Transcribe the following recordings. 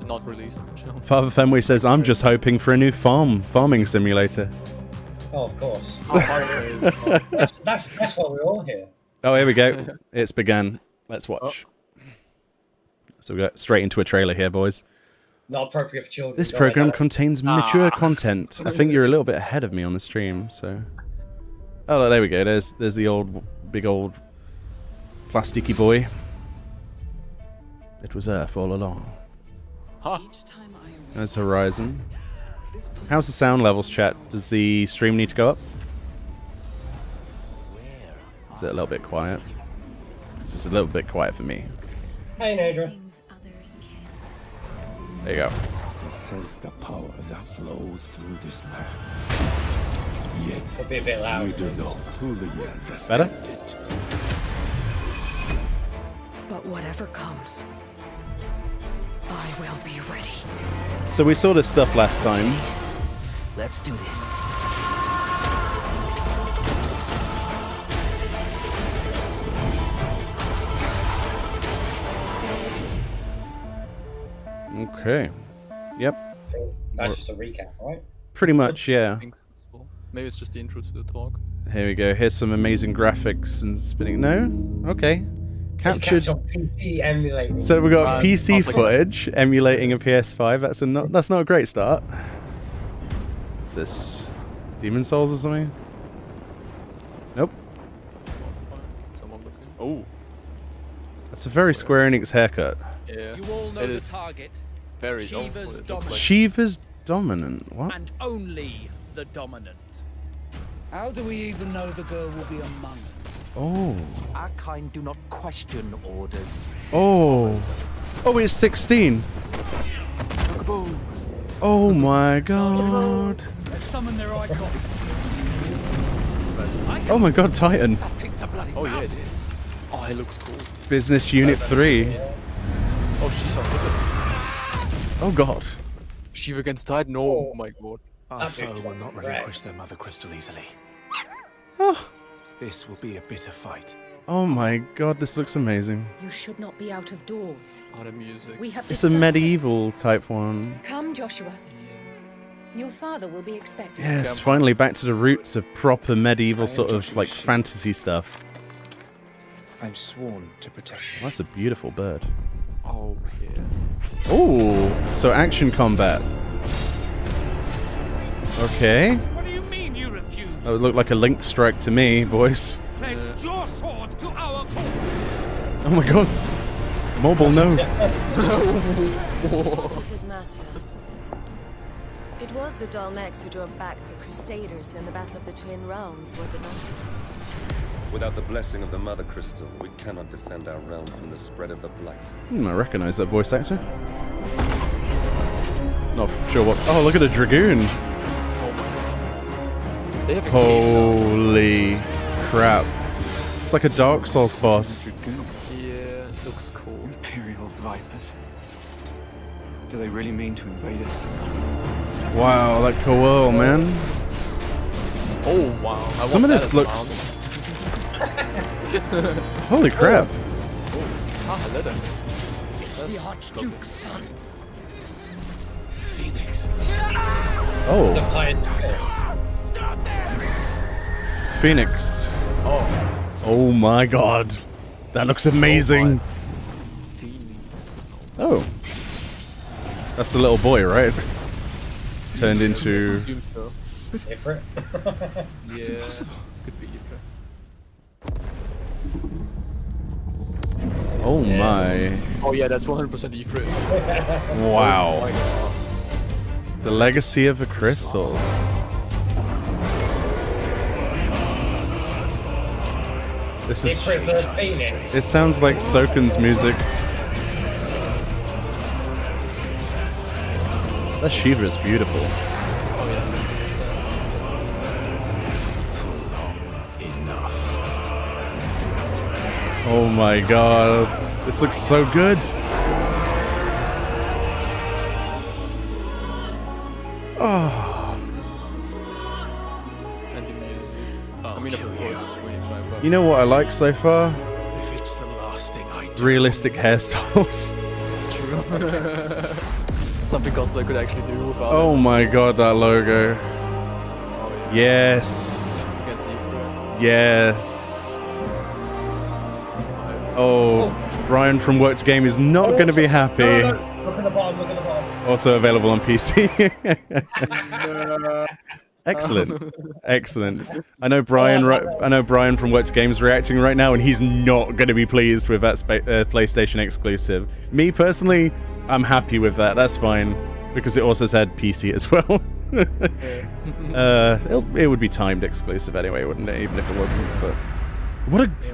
Not released. Father Fenway says, I'm just hoping for a new farming simulator. Oh, of course. That's what we're all here. Oh, here we go. It's begun. Let's watch. So we got straight into a trailer here, boys. Not appropriate for children. This program contains mature content. I think you're a little bit ahead of me on the stream, so... Oh, there we go. There's the big old plasticky boy. It was Earth all along. Huh. There's Horizon. How's the sound levels, chat? Does the stream need to go up? Is it a little bit quiet? This is a little bit quiet for me. Hey, Nadra. There you go. This is the power that flows through this land. Yet It'll be a bit loud. we do not fully understand it. But whatever comes, I will be ready. So we saw this stuff last time. Let's do this. Okay. Yep. That's just a recap, right? Pretty much, yeah. Maybe it's just the intro to the talk. Here we go. Here's some amazing graphics and spinning. No? Okay. Captured. On PC emulating. So we got PC footage emulating a PS5. That's not a great start. Is this Demon Souls or something? Nope. Someone looking. Oh. That's a very Square Enix haircut. Yeah. You all know It the is target. very Shiva's dominant. Shiva's dominant. What? And only the dominant. How do we even know the girl will be among us? Oh. Our kind do not question orders. Oh. Oh, it's 16. Oh my god. Let's summon their icons. Oh my god, Titan. Oh yeah, it is. Oh, it looks cool. Business Unit 3. Oh, she's so good. Oh god. Shiva against Titan. Oh my god. Our foe will not relinquish their mother crystal easily. Oh. This will be a bitter fight. Oh my god, this looks amazing. You should not be out of doors. Oh, the music. We have It's a discussed medieval type one. this. Come, Joshua. Your father will be expecting. Yes, finally back to the roots of proper medieval sort of like fantasy stuff. I'm sworn to protect you. That's a beautiful bird. Oh yeah. Oh, so action combat. Okay. What do you mean you refuse? That would look like a Link strike to me, boys. Pledge your sword to our cause. Oh my god. Mobile, no. Does it matter? It was the Dalmex who drove back the Crusaders in the Battle of the Twin Realms, was it not? Without the blessing of the Mother Crystal, we cannot defend our realm from the spread of the Blight. I recognize that voice actor. Not sure what. Oh, look at the Dragoon. They have a Holy crap. It's like a Dark Souls boss. Yeah, looks cool. Imperial Vipers. Do they really mean to invade us? Wow, that cool, man. Oh wow. Some of this looks. Holy crap. Ah, leather. It's the Archduke's son. Phoenix. Oh, Stop there! Phoenix. Oh. Oh my god. That looks amazing. Phoenix. Oh. That's the little boy, right? It's turned into... Different. Yeah. Could be Ifrit. Oh my. Oh yeah, that's 100% Ifrit. Wow. Oh my god. The legacy of the crystals. This is... Ifrit versus Phoenix. It sounds like Soken's music. That Shiva is beautiful. Oh yeah. Enough. Oh my god. This looks so good. Oh. And the music. I mean, of course, it's really trying, but You know what I like so far? If it's the last thing I do. Realistic hairstyles. true. Something cosplay could actually do without Oh it. my god, that logo. Oh, yeah. Yes. It's against the Ifrit. Yes. Oh, Brian from Works Game is not going to be happy. No, no. Look at the bottom, look at the bottom. Also available on PC. Uh, Excellent, excellent. I know Brian. I know Brian from Works Games reacting right now, and he's not going to be pleased with that PlayStation exclusive. Me personally, I'm happy with that. That's fine because it also said PC as well. It would be timed exclusive anyway, wouldn't it? Even if it wasn't. But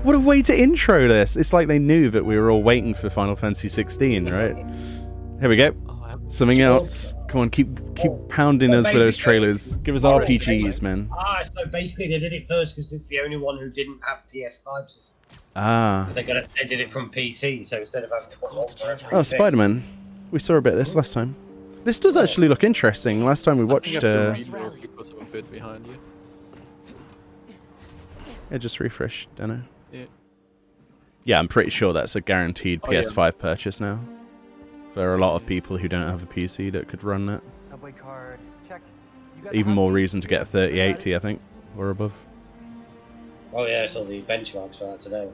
what a way to intro this! It's like they knew that we were all waiting for Final Fantasy 16, right? Here we go. Something else. Come on, keep pounding us with those trailers. Give us RPGs, man. So basically they did it first because it's the only one who didn't have PS5 system. Ah. They did it from PC, so instead of having to put Oh, Spider-Man. We saw a bit of this last time. This does actually look interesting. Last time we watched... I think you have to read more because I'm a bit behind you. Yeah, just refresh, Dano. Yeah. Yeah, I'm pretty sure that's a guaranteed PS5 purchase now. For a lot of people who don't have a PC that could run that. Subway card, check. Even more reason to get a 3080, I think, or above. Oh yeah, I saw the benchmarks for that today.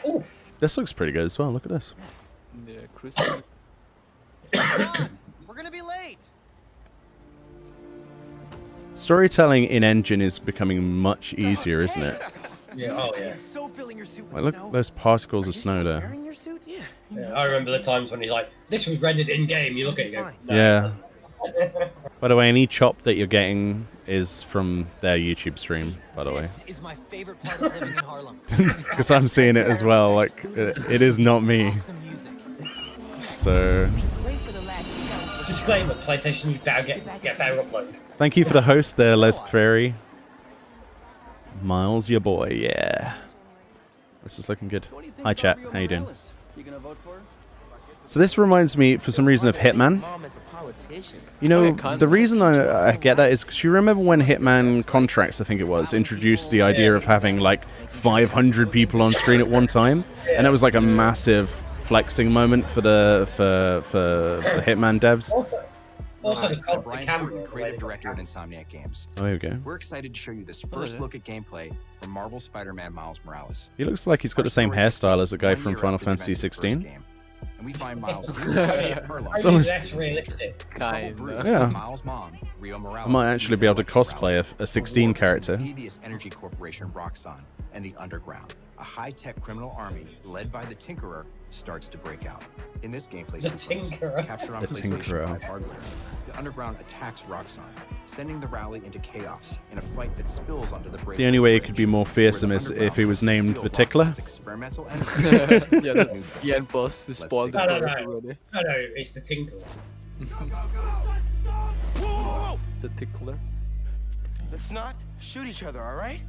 Oof. This looks pretty good as well. Look at this. Yeah, Chris. We're gonna be late. Storytelling in engine is becoming much easier, isn't it? Yeah, oh yeah. So filling your suit with Like, look snow. at those particles of snow there. Wearing your suit? Yeah. Yeah, I remember the times when he's like, this was rendered in game, you look at it and go, no. Yeah. By the way, any chop that you're getting is from their YouTube stream, by the way. This is my favorite part of living in Harlem. Because I'm seeing it as well, like, it is not me. Awesome music. So, Disclaimer, PlayStation, you better get better upload. thank you for the host there, Les Prairie. Miles, your boy, yeah. This is looking good. Hi chat, how you doing? You gonna vote for her? So this reminds me, for some reason, of Hitman. You know, the reason I get that is because you remember when Hitman Contracts, I think it was, introduced the idea of having like 500 people on screen at one time, and it was like a massive flexing moment for the Hitman devs. Also, the Brian camera. Horton, creative director at Insomniac Games. Oh, here we go. We're excited to show you this first look at gameplay from Marvel Spider-Man Miles Morales. He looks like he's got the same hairstyle as the guy from Final Fantasy 16. And we find Miles That's realistic. Yeah. Miles' mom, Rio Morales, I might actually be able to cosplay a 16 character. Devious Energy Corporation Roxxon and the Underground, a high-tech criminal army led by the Tinkerer, starts to break out. In this gameplay sequence, captured on PlayStation 5 hardware, the Underground attacks Roxxon, sending the rally into chaos in a fight that spills onto the break. The only way it could be more fearsome is if he was named the Tickler. Experimental Yeah, the end boss is spoiled. No, already. it's the Tinkler. It's the tickler. Let's not shoot each other, all right?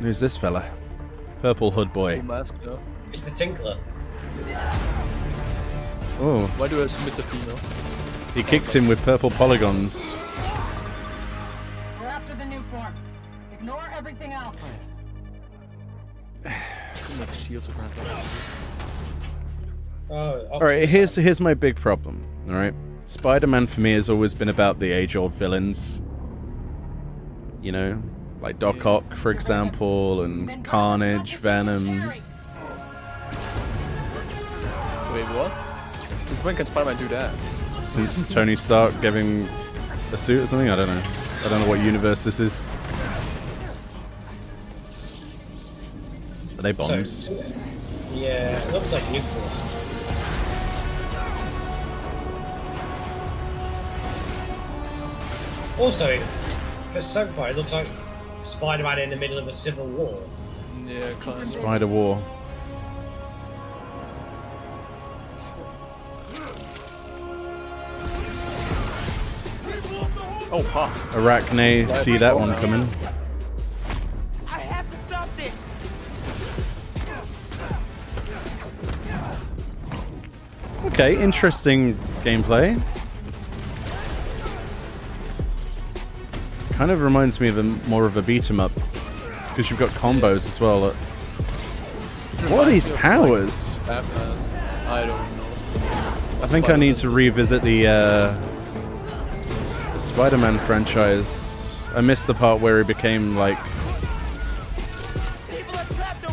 Who's this fella? Purple hood boy. Full mask, no? It's the Tinkler. Oh. Why do I assume it's a female? He kicked him with purple polygons. We're after the new form. Ignore everything else. Like shields with Alright, here's my big problem. Alright. Spider-Man for me has always been about the age-old villains. You know? Like Doc Ock, for example, and Carnage, Venom. Wait, what? Since when can Spider-Man do that? Since Tony Stark gave him a suit or something? I don't know. I don't know what universe this is. Are they bombs? Yeah, it looks like nuclear. Also, for so far, it looks like Spider-Man in the middle of a civil war. Yeah, kind of. Spider War. Oh, ha. Arachne, see that one coming. I have to stop this. Okay, interesting gameplay. Kind of reminds me of more of a beat 'em up, because you've got combos as well. What are these powers? Batman. I don't know. I think I need to revisit the Spider-Man franchise. I missed the part where he became like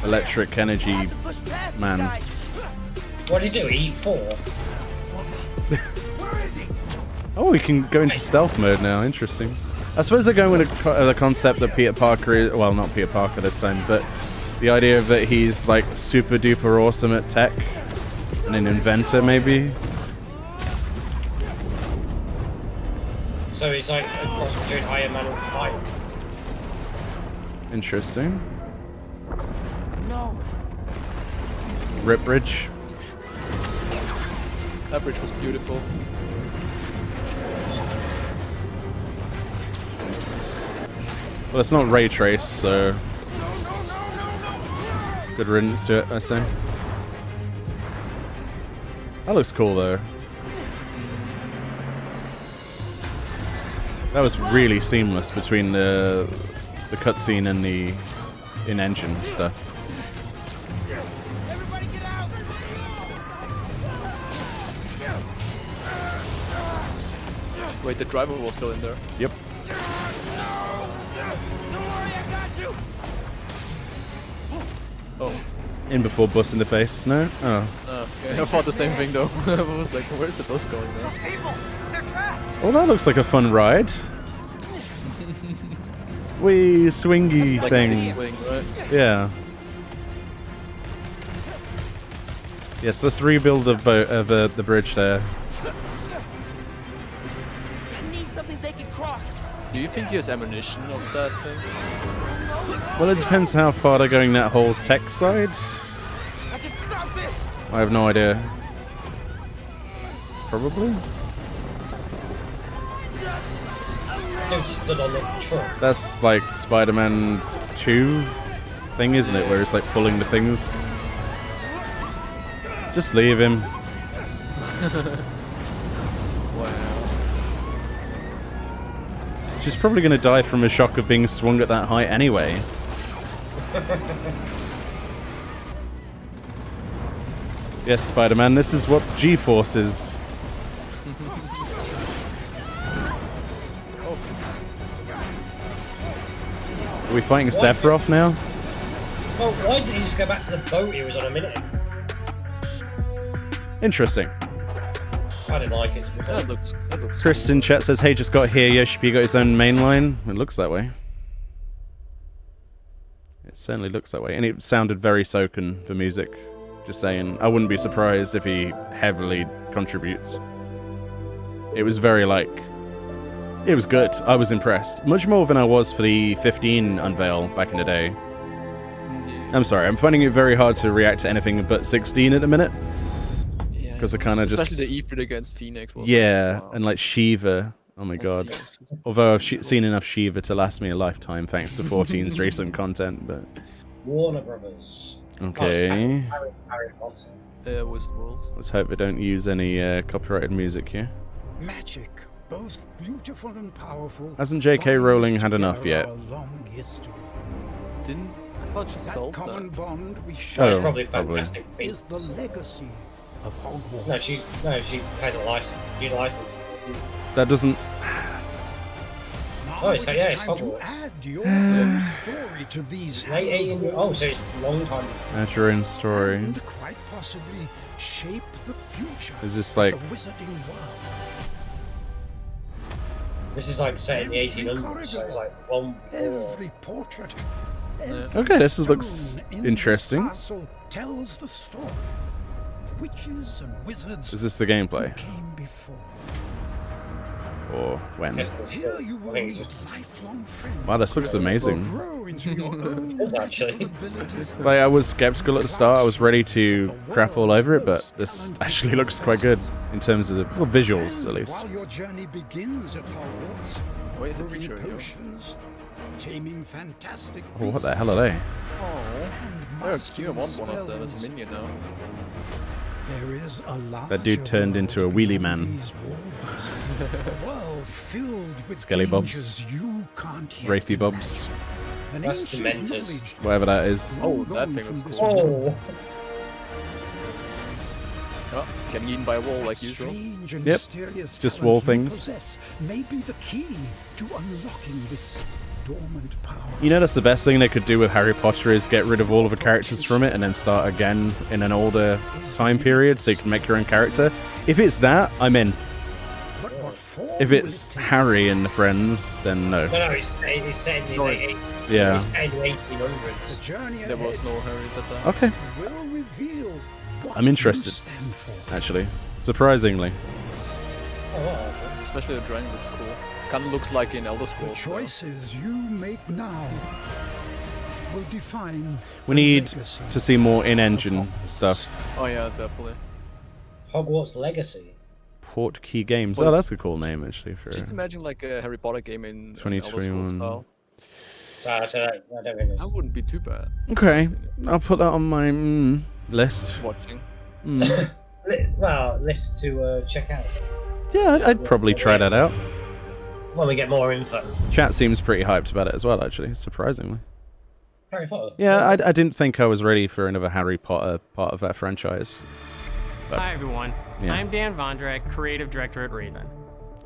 electric energy man. What did he do? Eat 4? Oh, we can go into stealth mode now. Interesting. I suppose they're going with the concept that Peter Parker is, well, not Peter Parker this time, but the idea of that he's like super duper awesome at tech and an inventor, maybe. So he's like a cross between Iron Man and Spider. Interesting. No. Rip Bridge. That bridge was beautiful. Well, it's not ray trace, so good riddance to it, I say. That looks cool, though. That was really seamless between the cutscene and the in-engine stuff. Everybody get out! Wait, the driver was still in there. Yep. Don't worry, I got you. Oh. In before bus in the face. No? Oh. Yeah, I thought the same thing though. I was like, where's the bus going now? People, they're trapped. Well, that looks like a fun ride. Wee swingy Like thing. a big swing, right? Yeah. Yes, let's rebuild the boat of the bridge there. I need something they can cross. Do you think he has ammunition of that thing? Well, it depends how far they're going that whole tech side. I can stop this. I have no idea. Probably? Dude stood on the truck. That's like Spider-Man 2 thing, isn't it? Where it's like pulling the things. Just leave him. Wow. She's probably going to die from a shock of being swung at that height anyway. Yes, Spider-Man, this is what G-Force is. Are we fighting Sephiroth now? Well, why did he just go back to the boat he was on a minute ago? Interesting. I didn't like it. That looks Chris in chat says, hey, just got here. Yoshi got his own main line. It looks that way. It certainly looks that way. And it sounded very Soken for music. Just saying. I wouldn't be surprised if he heavily contributes. It was very, like... It was good. I was impressed. Much more than I was for the 15 unveil back in the day. Yeah. I'm sorry. I'm finding it very hard to react to anything but 16 at the minute. Yeah, because I kind of just... Especially the Ifrit against Phoenix. Was yeah, like, wow. and like Shiva. Oh my god. Although I've seen enough Shiva to last me a lifetime thanks to 14's recent content, but... Warner Brothers. Okay. Harry Potter. Wizard Worlds. Let's hope they don't use any copyrighted music here. Magic, both beautiful and powerful. Hasn't J.K. Rowling had enough yet? Didn't... I thought she sold common that. Bond we Oh, it's probably fantastic. is the legacy of Hogwarts. No, she has a license. She licenses it. That doesn't... Oh, it's Hogwarts. Add your own story to these. Oh, so it's a long time. Add your own story. And quite possibly shape the future. Is this like... of the wizarding world. This is like set in the 1800s, so it's like one before. Every portrait. Okay, this looks interesting. Tells the story. Witches and wizards. Is this the gameplay? Came before. Or when? Here you will meet lifelong friends. Wow, this looks amazing. Grow into your own Actually. Like, I was skeptical at the start. I was ready to crap all over it, but this actually looks quite good in terms of the visuals, at least. While your journey begins at Hogwarts, Wait, the brewing picture here. potions, taming fantastic Oh, what the hell are they? They're cute. I want one of them as a minion now. There is a That dude turned into a wheelie man. A world filled with Skelly Bobs. dangers you can't yet Wraithy Bobs. An That's ancient Dementors. knowledge Whatever that is. Oh, that gone thing from was this cool. Oh. Oh, getting eaten by a wall like usual. Yep, just wall things. May be the key to unlocking this dormant power. You know, that's the best thing they could do with Harry Potter is get rid of all of the characters from it and then start again in an older time period so you can make your own character. If it's that, I'm in. If it's Harry and the friends, then no. No, he's set in the late 1800s. Yeah. He's set in the 1800s. There was no Harry at that time. Okay. I'm interested, actually. Surprisingly. Oh, wow. Especially the dragon looks cool. Kind of looks like in Elder Scrolls. The choices you make now will define. We need to see more in-engine stuff. Oh yeah, definitely. Hogwarts Legacy. Portkey Games. Oh, that's a cool name, actually. For just imagine like a Harry Potter game in 2021 style. That wouldn't be too bad. Okay, I'll put that on my list. Watching. Well, list to check out. Yeah, I'd probably try that out. When we get more info. Chat seems pretty hyped about it as well, actually, surprisingly. Harry Potter? Yeah, I didn't think I was ready for another Harry Potter part of that franchise. But, hi everyone, yeah. I'm Dan Vondrak, Creative Director at Raven.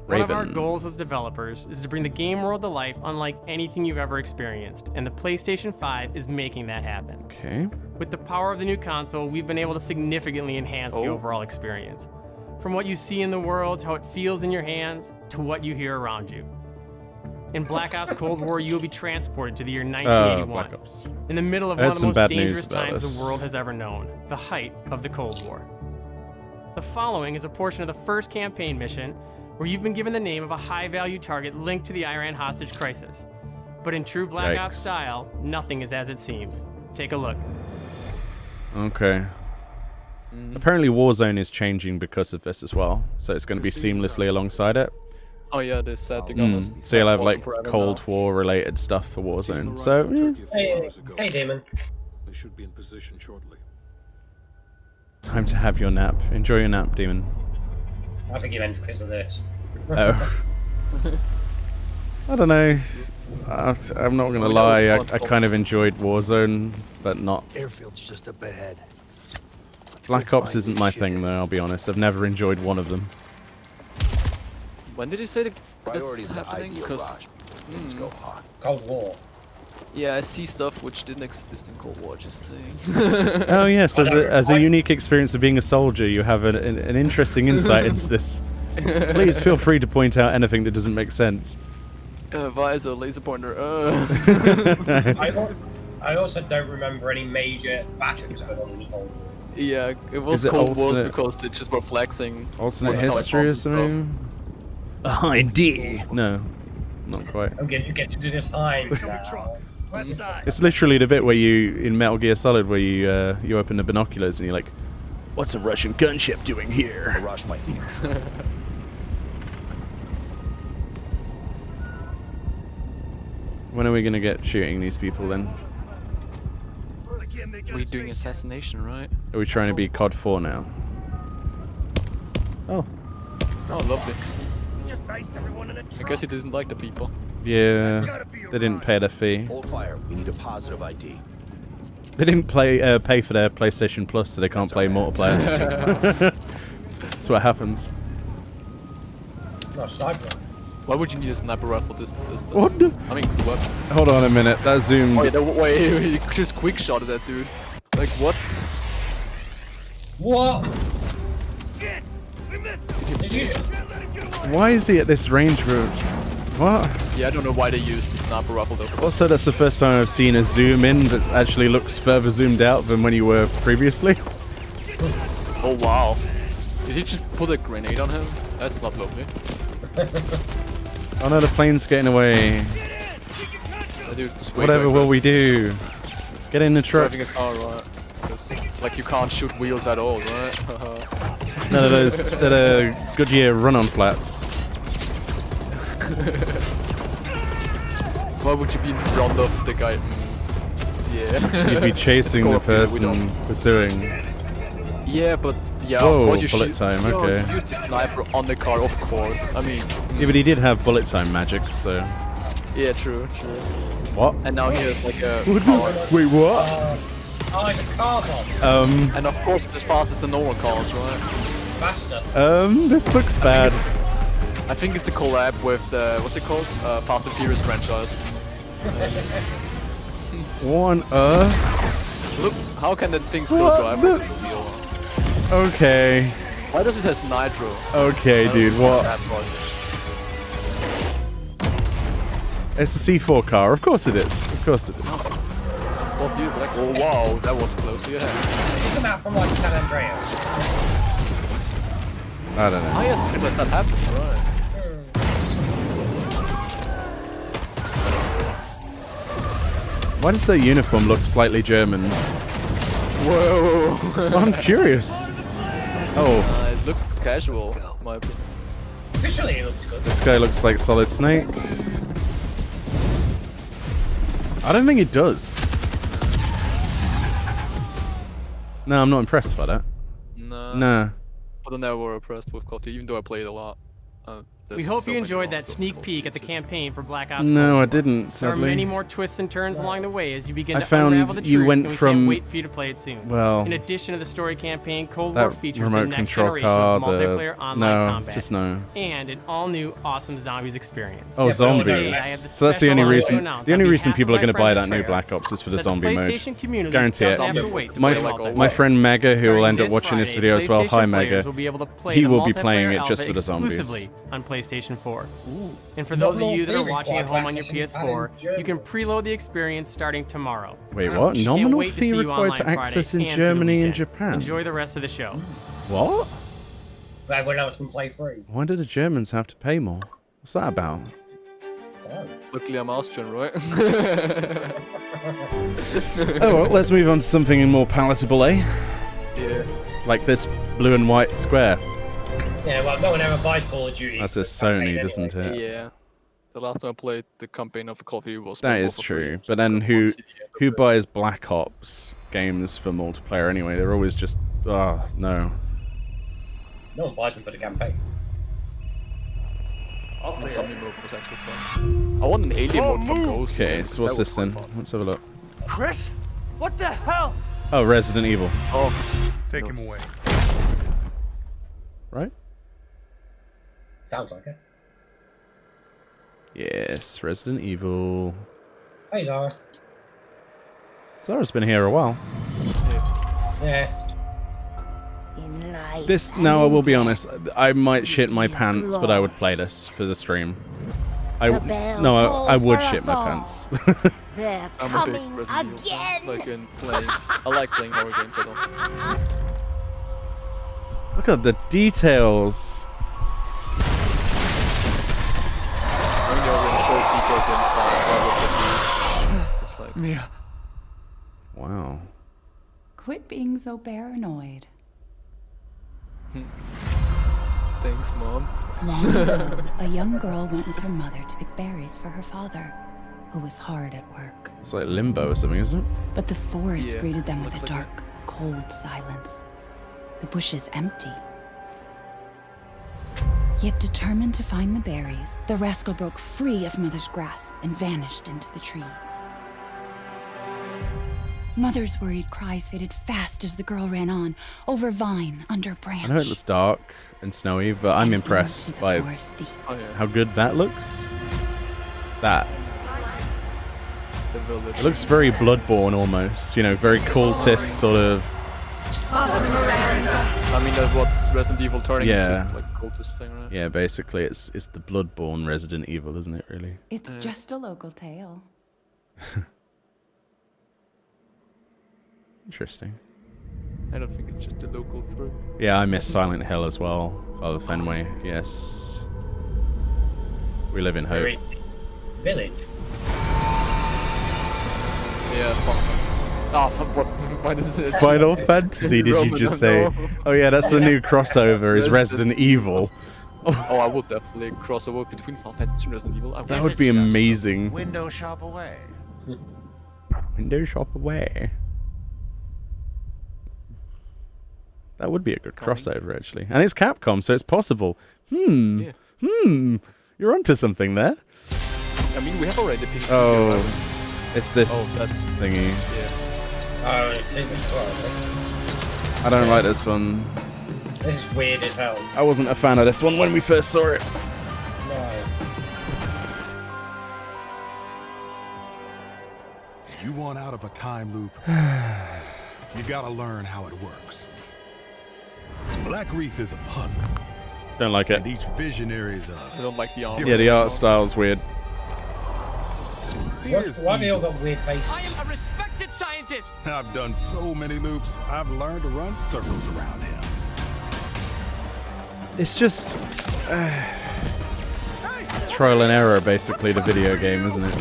One of our goals as developers is to bring the game world to life unlike anything you've ever experienced, and the PlayStation 5 is making that happen. Okay. With the power of the new console, we've been able to significantly enhance the overall experience. From what you see in the world, to how it feels in your hands, to what you hear around you. In Black Ops Cold War, you will be transported to the year 1981. Black Ops. In the middle of one of the most dangerous times the world has ever known, the height of the Cold War. The following is a portion of the first campaign mission where you've been given the name of a high-value target linked to the Iran hostage crisis. But in true Black Ops style, nothing is as it seems. Take a look. Okay. Apparently Warzone is changing because of this as well, so it's going to be seamlessly alongside it. Oh yeah, this setting on us. So you'll have like Cold War related stuff for Warzone. So Hey Damon. They should be in position shortly. Time to have your nap. Enjoy your nap, Demon. I think you meant because of this. Oh. I don't know. I'm not gonna lie. I kind of enjoyed Warzone, but not. Airfield's just up ahead. Black Ops isn't my thing, though. I'll be honest. I've never enjoyed one of them. When did you say that's happening? Because Cold War. Yeah, I see stuff which didn't exist in Cold War. Just saying. Oh yes, as a unique experience of being a soldier, you have an interesting insight into this. Please feel free to point out anything that doesn't make sense. Visor, laser pointer. I also don't remember any major battles going on in the Cold War. Yeah, it was Cold War because they just were flexing. Alternate history or something? ID? No, not quite. I'm getting to do this Heinz now. It's literally the bit where you, in Metal Gear Solid, where you open the binoculars and you're like, what's a Russian gunship doing here? Rush might be. When are we gonna get shooting these people then? We're doing assassination, right? Are we trying to be COD 4 now? Oh. Oh, lovely. I guess he doesn't like the people. Yeah, they didn't pay their fee. Hold fire. We need a positive ID. They didn't pay for their PlayStation Plus, so they can't play multiplayer. That's what happens. No, sniper. Why would you need a sniper rifle this distance? What the? I mean, what? Hold on a minute, that zoomed. Wait, he just quick shot at that dude. Like, what? What? Why is he at this range route? What? Yeah, I don't know why they used the sniper rifle though. Also, that's the first time I've seen a zoom in that actually looks further zoomed out than when you were previously. Oh wow. Did he just put a grenade on him? That's not lovely. Oh no, the plane's getting away. Dude, whatever will we do? Get in the truck. Driving a car, right? Like you can't shoot wheels at all, right? No, those that are Goodyear run-on flats. Why would you be in front of the guy? Yeah. You'd be chasing the person pursuing. Yeah, but yeah, whoa, of course you bullet time, okay. You use the sniper on the car, of course. I mean. Yeah, but he did have bullet time magic, so. Yeah, true. What? And now he has like a. Wait, what? Oh, it's a car bomb. And of course, it's as fast as the normal cars, right? Faster. This looks bad. I think it's a collab with the what's it called? Fast and Furious franchise. What on earth? Look, how can that thing still drive with the wheel? Okay. Why does it has nitro? Okay, dude, what? It's a C4 car. Of course it is. Of course it is. Oh wow, that was close to your head. Isn't that from like San Andreas? I don't know. Oh yes, that happened, right. Why does that uniform look slightly German? Whoa. Well, I'm curious. Oh. It looks casual, in my opinion. Visually, it looks good. This guy looks like Solid Snake. I don't think it does. No, I'm not impressed by that. Nah. But I never were impressed with Call of Duty, even though I played a lot. We hope you enjoyed that sneak peek at the campaign for Black Ops 4. No, I didn't, There are sadly. many more twists and turns along the way as you begin I to found unravel the truth, you went and we from- can't wait for you to play it soon. well, in addition to the story campaign, Cold that War features the remote next control generation car, of multiplayer online no, combat, just no. and an all-new awesome zombies experience. Oh, zombies. Today, I have the So that's the only special reason. announcement The only on reason behalf people of are going to my buy friends that at new Treyarch Black Ops is for the that zombie mode. PlayStation community Guarantee it. doesn't have to wait to play multiplayer. My friend Mega, who will end up Starting this watching this Friday, video as well, hi PlayStation Mega, players will be able to play he the will be playing multiplayer it just for the alpha zombies. exclusively on PlayStation 4. And for Not those of you that are normally watching at home on your required to PS4, access in you can preload the experience starting tomorrow. Wait, what? Can't Nominal wait to fee see you required to online access Friday in and through the Germany and weekend. Japan? Enjoy the rest of the show. What? But everyone else can play free. Why do the Germans have to pay more? What's that about? Luckily I'm Austrian, right? Oh, well, let's move on to something more palatable, eh? Yeah. Like this blue and white square. Yeah, well, no one ever buys Call of Duty. That's a Sony, doesn't it? Yeah. The last time I played the campaign of Call of Duty was That is true. But then who buys Black Ops games for multiplayer anyway? They're always just, no. No one buys them for the campaign. The zombie mode was actually fun. I want an alien mode for Ghost. Okay, so what's this then? Let's have a look. Chris? What the hell? Oh, Resident Evil. Oh, Take him away. Right? Sounds like it. Yes, Resident Evil. Hey, Zara. Zara's been here a while. Yeah. This, now I will be honest, I might shit my pants, but I would play this for the stream. I would shit my pants. They're I'm a big Resident Evil fan. Like in playing. I like playing horror games. I don't. Look at the details. I mean, they're going to show details in 5 with the It's like. Mia. Wow. Quit being so paranoid. Thanks, Mom. Long ago, a young girl went with her mother to pick berries for her father, who was hard at work. It's like Limbo or something, isn't it? But the forest Yeah, greeted them with a looks like dark, cold silence. The bushes empty. Yet determined to find the berries, the rascal broke free of Mother's grasp and vanished into the trees. Mother's worried cries faded fast as the girl ran on, over vine, under branch. I know it looks dark and snowy, but I'm impressed by how good that looks. That. The village. It looks very Bloodborne almost, you know, very cultist sort of. I mean, that's what's Resident Evil turning Yeah. into, like cultist thing, right? Yeah, basically it's the Bloodborne Resident Evil, isn't it, really? It's just a local tale. Interesting. I don't think it's just a local crew. Yeah, I miss Silent Hill as well. Father Fenway, yes. We live in hope. Village. Yeah, fuck. Ah, what? Why does it? Final Fantasy, did you just say? Oh yeah, that's the new crossover, is Resident Evil. Oh, I would definitely cross over between Final Fantasy and Resident Evil. That would be amazing. Window shop away. Window shop away. That would be a good crossover, actually. And it's Capcom, so it's possible. You're onto something there. I mean, we have already picked. Oh, it's this that's thingy. Yeah. Oh, it's in the car. I don't like this one. This is weird as hell. I wasn't a fan of this one when we first saw it. No. You want out of a time loop, you gotta learn how it works. Black Reef is a puzzle. Don't like it. And each visionary is I don't like the art. Yeah, the art style's weird. Why do you all got weird faces? I am a respected scientist. I've done so many loops, I've learned to run circles around him. It's just trial and error, basically, the video game, isn't it?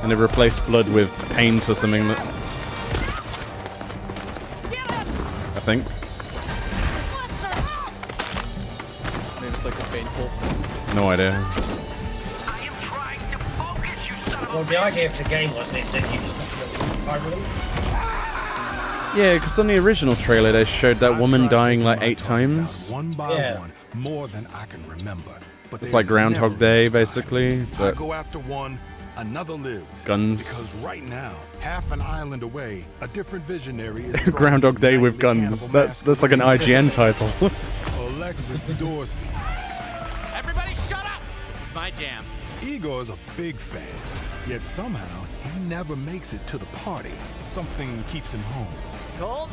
And they replaced blood with paint or something. That I think. Maybe it's like a paintball. No idea. Well, the idea of the game wasn't it that you stopped the time loop? Yeah, because on the original trailer they showed that woman dying like 8 times. One by one, more than I can remember. But It's like Groundhog Day, basically, I but go after one, another lives. guns. Because right now, half an island away, a different visionary is Groundhog Day with guns. That's like an IGN title. Alexis Dorsey. Everybody shut up! This is my jam. Igor's a big fan, yet somehow he never makes it to the party. Something keeps him home. Colt,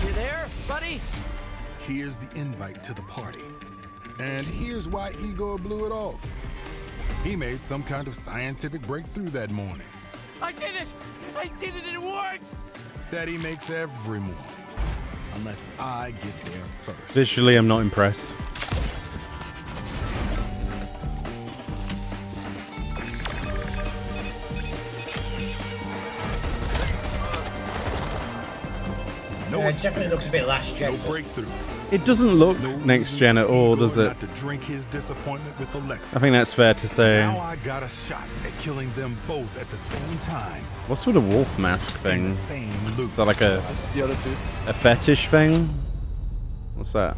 you there, buddy? Here's the invite to the party. And here's why Igor blew it off. He made some kind of scientific breakthrough that morning. I did it! I did it, it works! That he makes every morning. Unless I get there first. Visually, I'm not impressed. Yeah, it definitely looks a bit last gen. No breakthrough. It doesn't look next gen at all, does it? To drink his disappointment with Alexis. I think that's fair to say. Now I got a shot at killing them both at the same time. What's with the wolf mask thing? Is that like a The other dude. a fetish thing? What's that?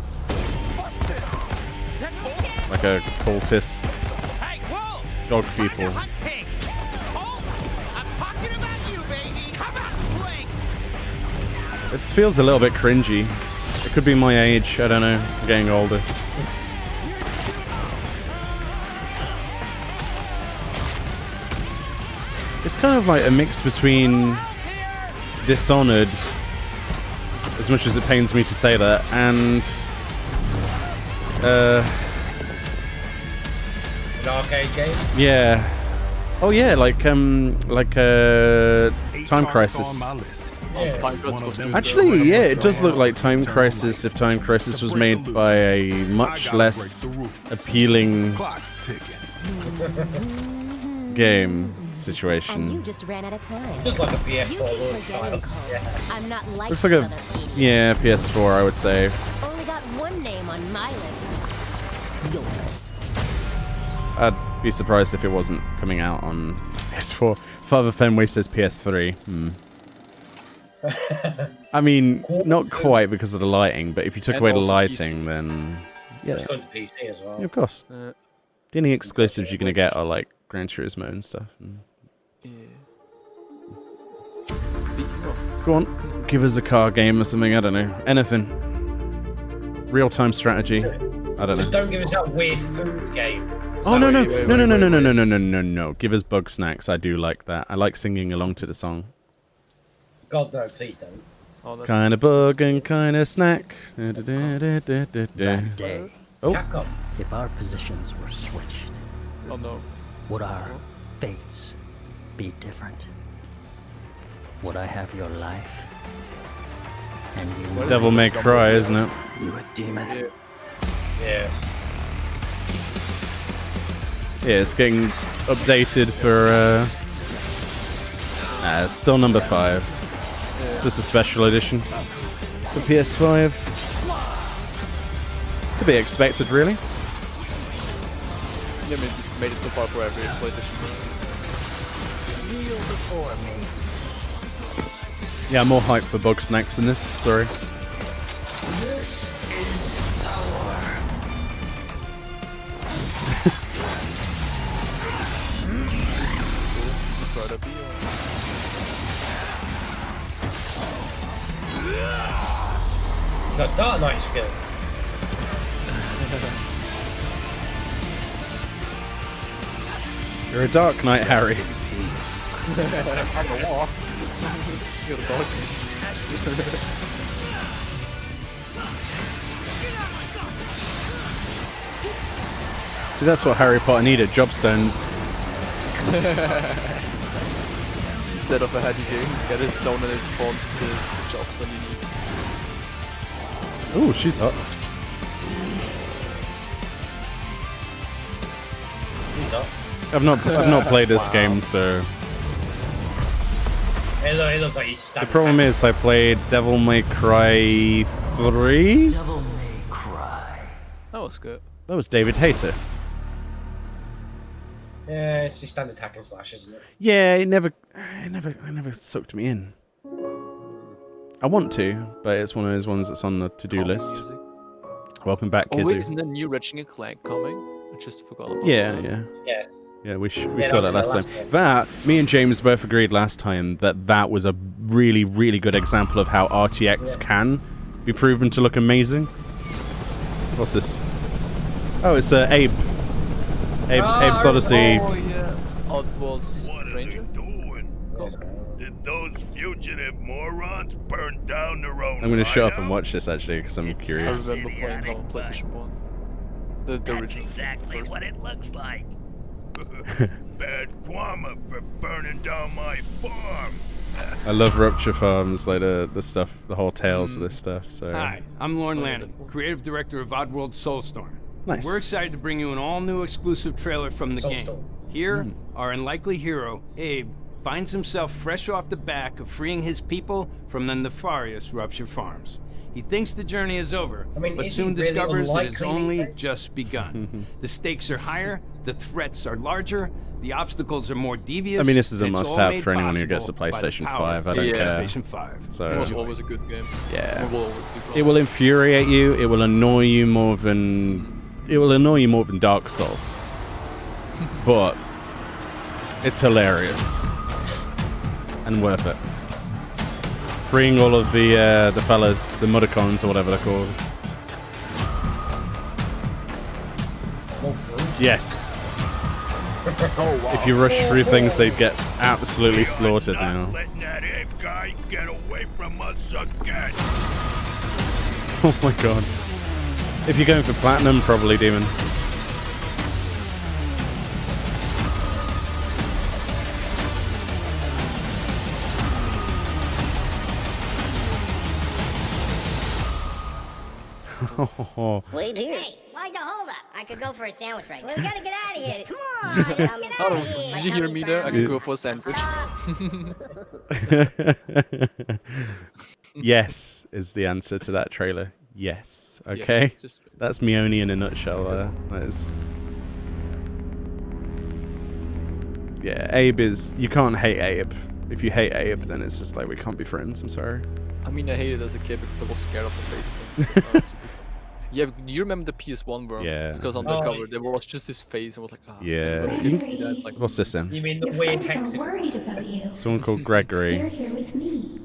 Like a cultist dog people. This feels a little bit cringy. It could be my age, I don't know. I'm getting older. It's kind of like a mix between Dishonored, as much as it pains me to say that, and An arcade game? yeah. Oh yeah, like Time Crisis. Actually, yeah, it does look like Time Crisis if Time Crisis was made by a much less appealing game situation. You just ran out of time. Just like a PS4 launch title. I'm not like Looks like a PS4, I would say. Only got one name on my list. Yours. I'd be surprised if it wasn't coming out on PS4. Father Fenway says PS3. I mean, not quite because of the lighting, but if you took away the lighting, then yeah. It's going to PC as well. Yeah, of course. The only exclusives you're gonna get are like Gran Turismo and stuff. Go on, give us a car game or something. I don't know, anything. Real-time strategy. I don't Just know. don't give us that weird food game. Oh no! Give us Bug Snacks. I do like that. I like singing along to the song. God no, please don't. Kind of bug and kind of snack. That day, if our positions were switched, would our fates be different? Would I have your life? And you Devil May Cry, isn't it? You a demon? Yes. Yeah, it's getting updated for. It's still number 5. It's just a special edition for PS5. To be expected, really. Yeah, made it so far for every PlayStation. Kneel before me. Yeah, I'm more hyped for Bug Snacks than this. Sorry. This is sour. got Dark Knight skill. You're a Dark Knight, Harry. I'm a walk. You're the dog. See, that's what Harry Potter needed, jobstones. Instead of a heavy game, get a stone and it forms into the jobs that you need. Ooh, she's hot. I've not played this game, so It looks like he's the standing. problem is I played Devil May Cry 3. Devil May Cry. That was good. That was David Hayter. Yeah, it's your standard hack and slash, isn't it? Yeah, it never sucked me in. I want to, but it's one of those ones that's on the to-do list. Music. Welcome back, Oh Kizu. wait, isn't the new Ratchet & Clank coming? I just forgot about Yeah, that. yeah. Yeah. Yeah, we Yeah, saw that that was last the time. last That, me and James both agreed last time that was a really, really good example of how RTX can be proven to look amazing. What's this? Oh, it's Abe. Abe's Odyssey. Oh yeah. Oddworld Stranger? Did those fugitive morons burn down their own I'm going to shut up and watch this, actually, because I'm I curious. remember playing that on PlayStation 1. The That's original. exactly what it looks like. Bad karma for burning down my farm. I love Rupture Farms, like the stuff, the whole tales of this stuff. So Hi, I'm Lorne Landon, creative director of Oddworld Soulstorm. Nice. We're excited to bring you an all-new exclusive trailer from the game. Here, our unlikely hero, Abe, finds himself fresh off the back of freeing his people from the nefarious Rupture Farms. He thinks the journey is over, but is soon he really discovers it has unlikely only these days? just begun. The stakes are higher, the threats are larger, the obstacles are more devious. I mean, this is a and it's all must-have made for anyone who gets a possible by the PlayStation power 5. I don't of care. PlayStation 5. So It was always a good game. Yeah. It will always be it will infuriate you. It will annoy you more than Dark Souls. But it's hilarious and worth it. Freeing all of the fellas, the Muddercons or whatever they're called. Yes. Oh, wow. If you rush through things, they get absolutely slaughtered now. Letting that Abe guy get away from us again. Oh my god. If you're going for platinum, probably Demon. Wait here. Hey, why'd you hold up? I could go for a sandwich right now. We gotta get out of here. Come on, get out of here. Did you hear me there? I could go for a sandwich. Yes is the answer to that trailer. Yes. Okay. Yes, That's Meoni in a nutshell there. That is... Yeah, Abe is... You can't hate Abe. If you hate Abe, then it's just like, we can't be friends. I'm sorry. I mean, I hated it as a kid because I was scared of the face of him. Yeah, do you remember the PS1 worm? Yeah. Because on the cover there was just his face and was like, ah. Yeah. It's like, What's this then? You mean the Your weird friends are hexagon? worried about you. Someone called They're Gregory. here with me.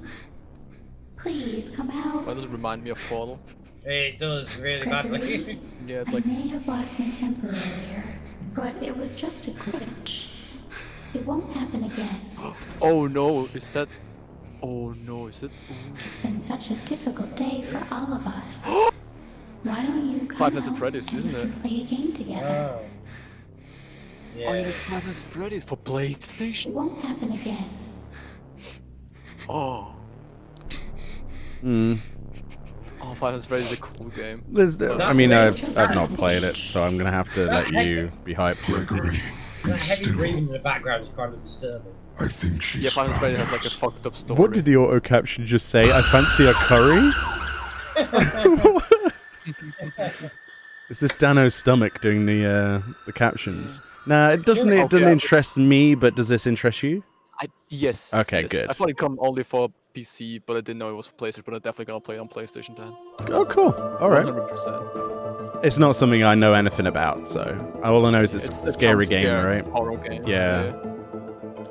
Please come out. why does it remind me of Portal? It does really badly. Yeah, it's I like, may have lost my temper earlier, but it was just a glitch. It won't happen again. oh no, is that... Oh no, is it... It's been such a difficult day for all of us. Why don't you come Five Nights at out Freddy's, and isn't we it? can play a game together? Oh. Oh yeah, Five Nights at Freddy's for PlayStation? It won't happen again. Oh. Hmm. Oh, Five Nights at Freddy's is a cool game. I mean, I've not played it, so I'm gonna have to let you be hyped. Gregory, The heavy breathing in the background is kind of disturbing. I think she's Yeah, Five Nights at Freddy's has like a fucked up story. What did the auto caption just say? I fancy a curry? Is this Dano's stomach doing the captions? Nah, it doesn't interest me, but does this interest you? Yes. Okay, yes. good. I thought it come only for PC, but I didn't know it was for PlayStation, but I'm definitely gonna play it on PlayStation 10. Oh, cool. All right. 100%. It's not something I know anything about, so all I know is it's a scary jump game, scare right? Horror game. Yeah.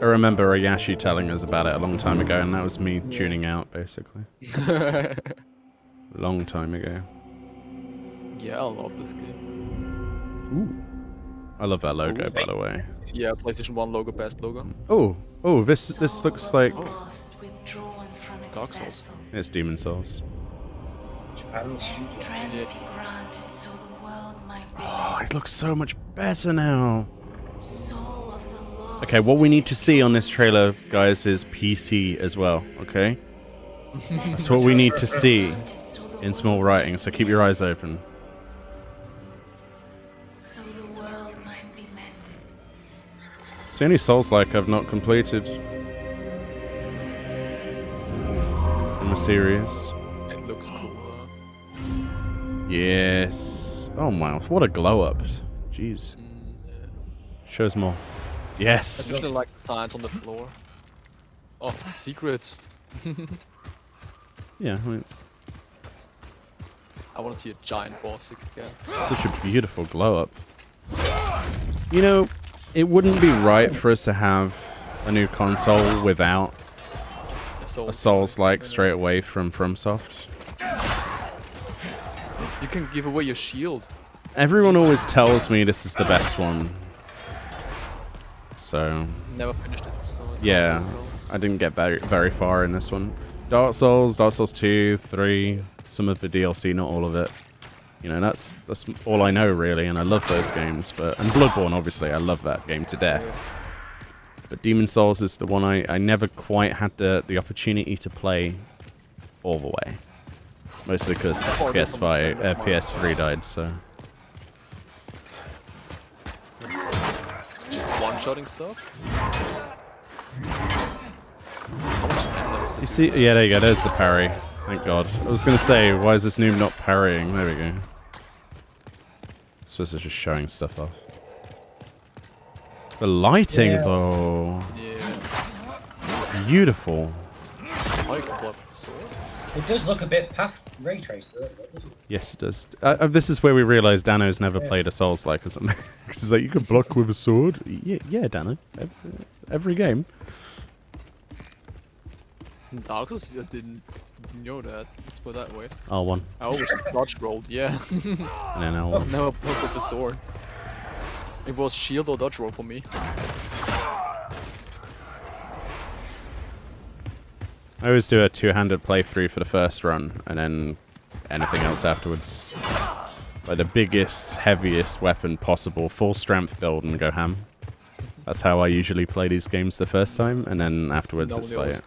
I remember Ayashi telling us about it a long time ago, and that was me tuning out, basically. Long time ago. Yeah, I love this game. Ooh. I love that logo, by the way. Yeah, PlayStation 1 logo, best logo. Oh, this looks like Dark Souls. It's Demon Souls. Oh, it looks so much better now. Okay, what we need to see on this trailer, guys, is PC as well, okay? That's what we need to see in small writing, so keep your eyes open. It's the only Souls-like I've not completed in the series. It looks cool. Yes. Oh my, what a glow up. Jeez. Shows more. Yes. I really like the signs on the floor. Oh, secrets. Yeah, I mean, it's I want to see a giant boss again. such a beautiful glow up. You know, it wouldn't be right for us to have a new console without a Souls-like straight away from FromSoft. You can give away your shield. Everyone always tells me this is the best one. So Never finished it. So yeah, I didn't get very far in this one. Dark Souls 2, 3, some of the DLC, not all of it. You know, that's all I know really, and I love those games. And Bloodborne, obviously, I love that game to death. But Demon Souls is the one I never quite had the opportunity to play all the way. Mostly because PS3 died, so. It's just one-shotting stuff. How much stamina is it? You see, yeah, there you go. There's the parry. Thank God. I was gonna say, why is this noob not parrying? There we go. So this is just showing stuff off. The lighting, though. Yeah. Beautiful. Oh, you can blow up the sword. It does look a bit past ray traced, doesn't it? Yes, it does. This is where we realise Dano's never played a Souls-like or something. Because he's like, you can block with a sword? Yeah, Dano. Every game. In Dark Souls, I didn't know that. Let's put it that way. R1. I always dodge rolled, yeah. And then L1. Never put with a sword. It was shield or dodge roll for me. I always do a two-handed playthrough for the first run, and then anything else afterwards. Like the biggest, heaviest weapon possible, full strength build and go ham. That's how I usually play these games the first time, and then afterwards it's like...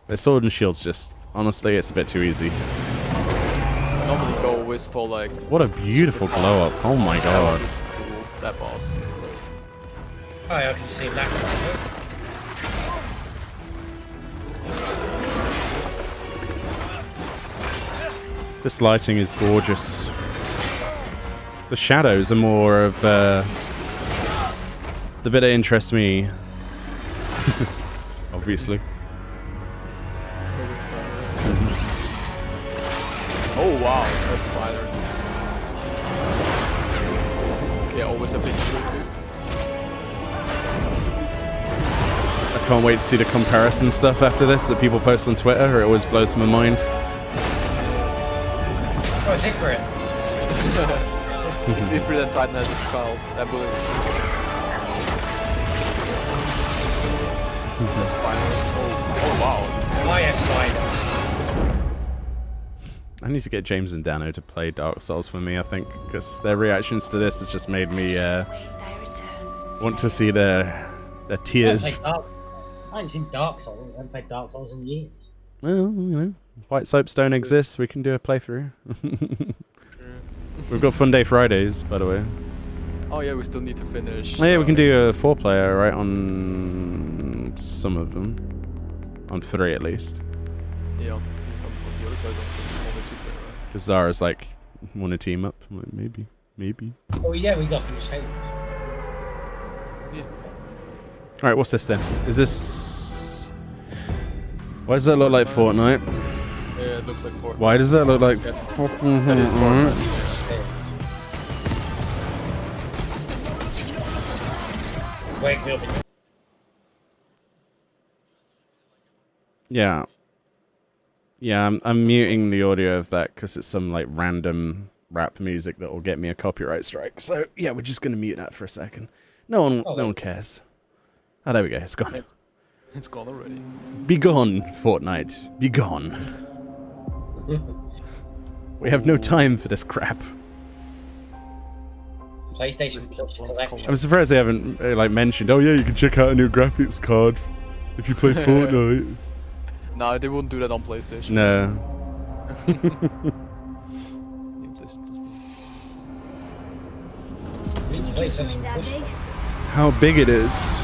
The sword and shield's just... Honestly, it's a bit too easy. I normally go always for like... What a beautiful glow-up. Oh my god. That boss. Oh, I can see that one. This lighting is gorgeous. The shadows are more of the bit that interests me. Obviously. Oh wow, that's spider. Okay, always a big shield. I can't wait to see the comparison stuff after this that people post on Twitter. It always blows my mind. Oh, it's different. It's different than Titan has a child. That will. The spider. Oh wow. Fire spider. I need to get James and Dano to play Dark Souls for me, I think, because their reactions to this has just made me want to see their tears. I haven't seen Dark Souls. I haven't played Dark Souls in years. Well, you know, White Soapstone exists. We can do a playthrough. We've got Fun Day Fridays, by the way. Oh yeah, we still need to finish. Oh, yeah, we can do a 4-player, right, on some of them. On 3 at least. Yeah, on the other side, only 2-player, right? Because Zara's like, want to team up? I'm like, maybe. Oh yeah, we got to finish Hades. Yeah. Alright, what's this then? Is this... Why does that look like Fortnite? Yeah, it looks like Fortnite. Why does that look like fucking That is Fortnite. Wake me up. Yeah. Yeah, I'm muting the audio of that because it's some like random rap music that will get me a copyright strike. So yeah, we're just gonna mute that for a second. No one cares. Oh, there we go. It's gone. It's gone already. Be gone, Fortnite. Be gone. We have no time for this crap. PlayStation Plus collection. I'm surprised they haven't like mentioned. Oh yeah, you can check out a new graphics card if you play Fortnite. No, they wouldn't do that on PlayStation. No. How big it is.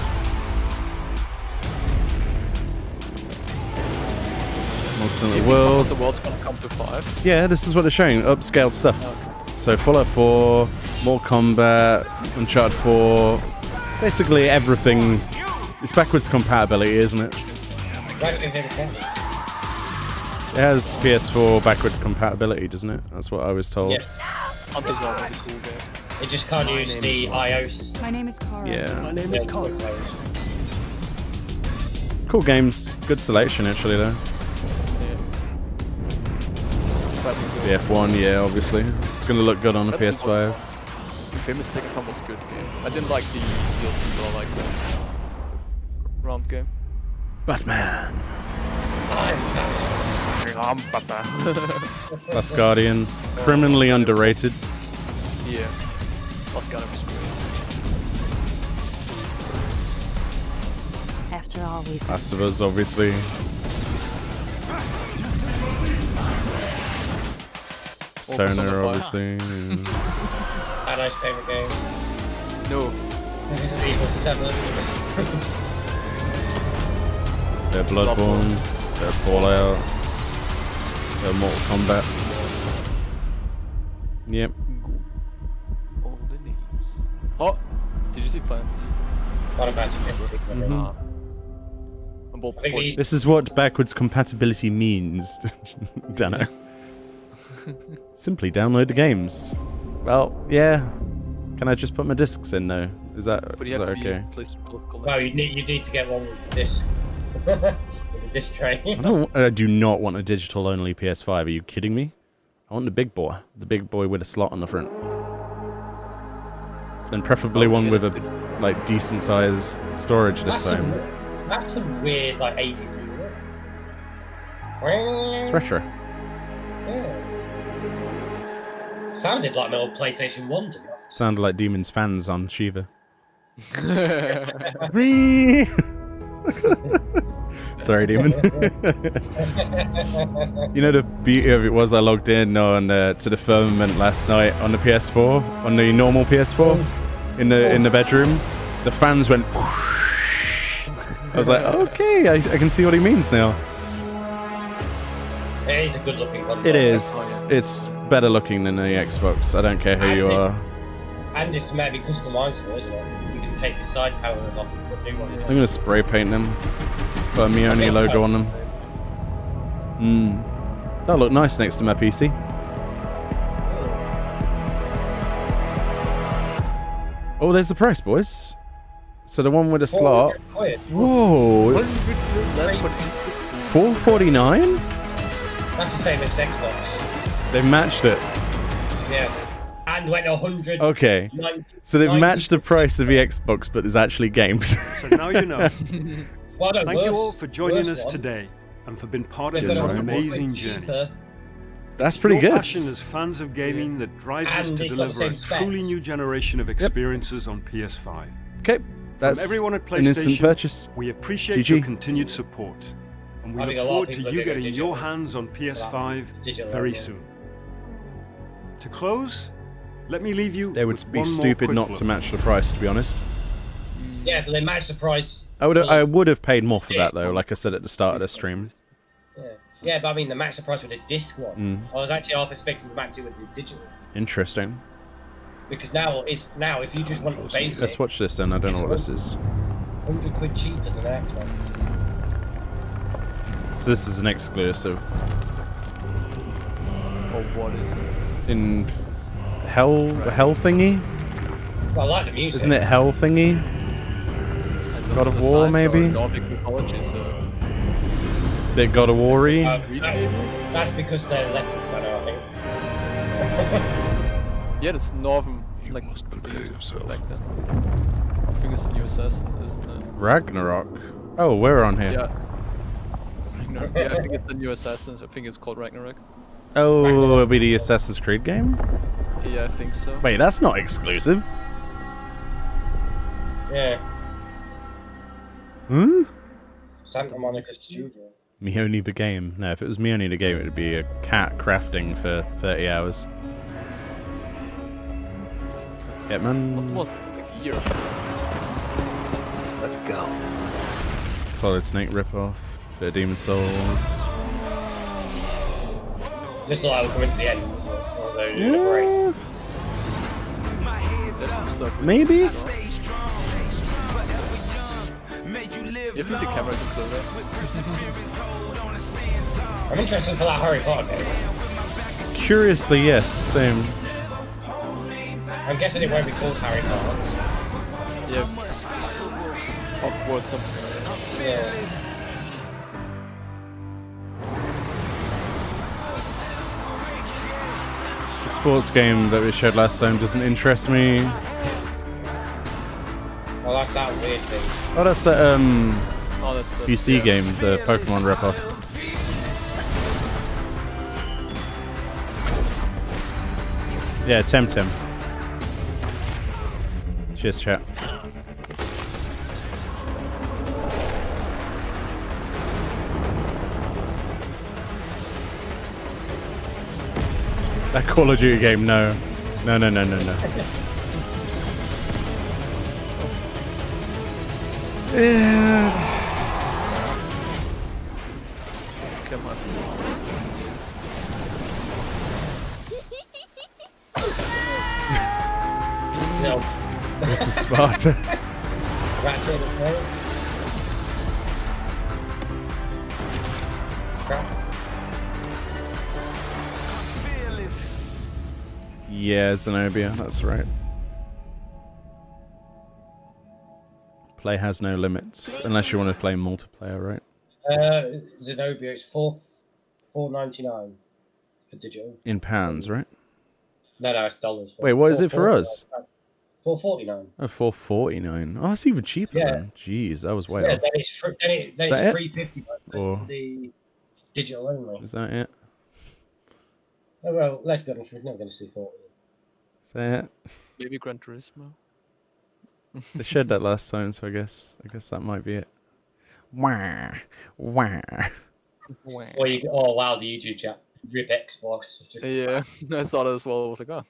Monster in the world. The world's gonna come to 5. Yeah, this is what they're showing. Upscaled stuff. Okay. So Fallout 4, more combat, Uncharted 4, basically everything. It's backwards compatibility, isn't it? It has PS4 backward compatibility, doesn't it? That's what I was told. Yeah. Hunter's Dawn was a cool game. It just can't use the IO system. My name is Cara. Yeah. My name is Cara. Cool games. Good selection, actually, though. The F1, yeah, obviously. It's gonna look good on the PS5. Famous Second Son was a good game. I didn't like the DLC, but I liked the round game. Batman. I'm Batman. Last Guardian. Criminally underrated. Yeah. Last Guardian was great. After all, we've... Last of Us, obviously. Persona, obviously. Anna's favorite game. No. Resident Evil 7. They're Bloodborne. They're Fallout. They're Mortal Kombat. Yep. All the names. Oh! Did you see Fantasy? What about This is what backwards compatibility means, Dano. Simply download the games. Well, yeah. Can I just put my discs in now? Is that okay? Well, you need to get one with the disc. With the disc tray. I do not want a digital only PS5. Are you kidding me? I want the big boy with a slot on the front, and preferably one with a like decent sized storage this time. That's some weird like 80s music. It's retro. Yeah. Sounded like my old PlayStation 1, didn't it? Sounded like Demon's fans on Shiva. Sorry, Demon. You know, the beauty of it was I logged in on to the firmament last night on the PS4, on the normal PS4, in the bedroom. The fans went. I was like, okay, I can see what he means now. It is a good looking console. It is. It's better looking than the Xbox. I don't care who you are. And it's maybe customizable, isn't it? You can take the side panels off and put new ones. I'm gonna spray paint them. Put a Meoni logo on them. That'll look nice next to my PC. Oh, there's the price, boys. So the one with a slot. Whoa. $449? That's the same as Xbox. They've matched it. Yeah. And went 100. Okay. So they've matched the price of the Xbox, but there's actually games. So now you know. Well, no, Thank you all for joining us today and for being part of this amazing journey. That's pretty good. Your passion as fans of gaming that drives us to deliver a truly new generation of experiences on PS5. Okay. That's From everyone at an instant PlayStation, purchase. we appreciate GG. your continued support. And we I think look a lot of forward to people are you gonna getting digital. your hands on PS5 very soon. To close, let me leave you They would with be one more stupid quick not look. to match the price, to be honest. Yeah, but they matched the price. I would have paid more for that though, like I said at the start of the stream. Yeah, but I mean, they matched the price with the disc one. I was actually half expecting to match it with the digital. Interesting. Because now if you just want the basic, Let's watch this then. I don't know what this is. 100 quid cheaper than the next one. So this is an exclusive. Oh, what is it? In Hell thingy? Well, I like the music. Isn't it Hell thingy? God of War, maybe? Nordic mythology, so... Bit God of War-y. That's because they're letters, I think. Yeah, that's Northern, like, back then. I think it's a new assassin, isn't it? Ragnarok. Oh, we're on here. Yeah. Ragnarok. Yeah, I think it's the new Assassins. I think it's called Ragnarok. Oh, it'll be the Assassin's Creed game? Yeah, I think so. Wait, that's not exclusive. Yeah. Huh? Santa Monica Studio. Meoni the game. No, if it was Meoni the game, it would be a cat crafting for 30 hours. Hitman. What like a year? Let's go. Solid Snake ripoff. Bit of Demon Souls. Just thought I would come into the end, although Yeah. There's some stuff with Maybe? it, so. You think the camera's included? I'm interested for that Harry Potter game. Curiously, yes. Same. I'm guessing it won't be called Harry Potter. Yeah. Hogwarts something. Yeah. The sports game that we showed last time doesn't interest me. Well, that's that weird thing. Oh, that's that that's the PC game, the Pokemon ripoff. Yeah, Temtem. Cheers, chat. That Call of Duty game, no. No. Yeah. Come on. No. Mr. Sparta. Ratchet and Clank. Yeah, Zenobia, that's right. Play has no limits, unless you want to play multiplayer, right? Zenobia, it's $4.99 for digital. In pounds, right? No, it's dollars. Wait, what is it for us? $4.49. Oh, $4.49. Oh, that's even cheaper then. Jeez, that was way off. Then it's $3.50 for the digital only. Is that it? Oh, well, let's be honest, we're not going to see 40. Is that it? Maybe Gran Turismo. They shared that last time, so I guess that might be it. Wah. Or oh wow, the YouTube chat. Rip Xbox. Yeah, I saw that as well. I was like, oh.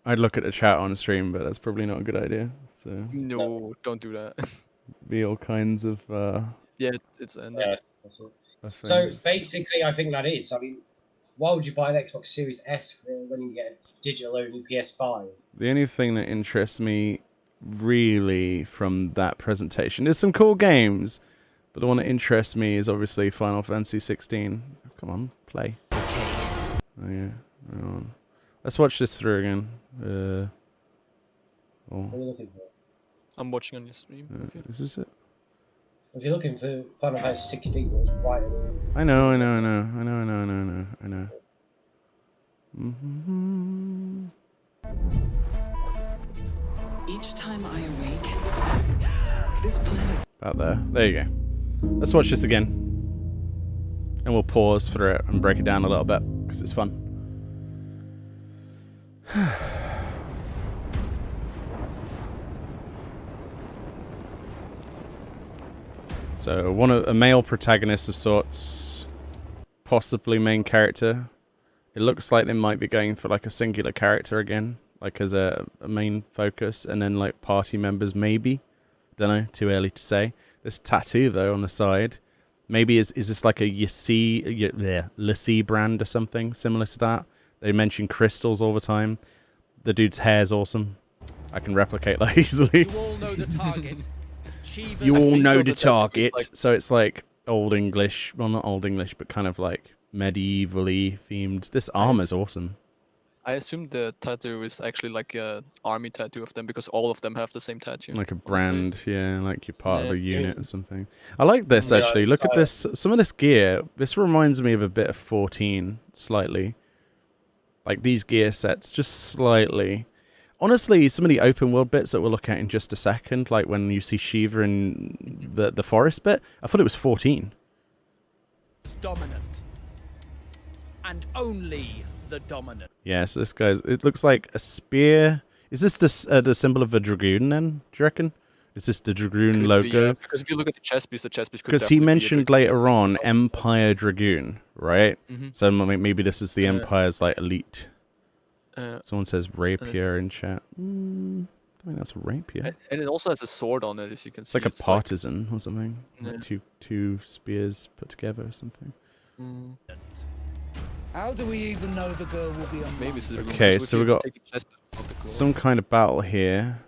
I'd look at the chat on stream, but that's probably not a good idea. So No, don't do that. Be all kinds of yeah, it's ended. Yeah. So basically, I think that is. I mean, why would you buy an Xbox Series S when you get a digital only PS5? The only thing that interests me really from that presentation, there's some cool games, but the one that interests me is obviously Final Fantasy 16. Come on, play. Oh yeah. Hang on. Let's watch this through again. What are you looking for? I'm watching on your stream. Is this it? If you're looking for Final Fantasy 16, it was right. I know. Each time I awake, this planet. About there. There you go. Let's watch this again. And we'll pause for it and break it down a little bit, because it's fun. So, a male protagonist of sorts, possibly main character. It looks like they might be going for like a singular character again, like as a main focus, and then like party members maybe. Don't know, too early to say. This tattoo though on the side, maybe is this like a Lassie brand or something similar to that? They mention crystals all the time. The dude's hair's awesome. I can replicate that easily. You all know the target. You all know the target. So it's like Old English. Well, not Old English, but kind of like medievally themed. This armor's awesome. I assume the tattoo is actually like a army tattoo of them because all of them have the same tattoo. Like a brand, yeah, like you're part of a unit or something. I like this actually. Look at this. Some of this gear. This reminds me of a bit of 14, slightly. Like these gear sets, just slightly. Honestly, some of the open world bits that we'll look at in just a second, like when you see Shiva in the forest bit, I thought it was 14. Dominant. And only the dominant. Yeah, so this guy's, it looks like a spear. Is this the symbol of a dragoon then, do you reckon? Is this the dragoon logo? Be, yeah, because if you look at the chest piece could because he mentioned later on Empire Dragoon, right? So maybe this is the Empire's like elite. Someone says rapier in chat. I think that's a rapier. And it also has a sword on it, as you can see. It's like a partisan or something. Yeah. Like two spears put together or something. How do we even know the girl will be a maybe okay, so we got some kind of battle here.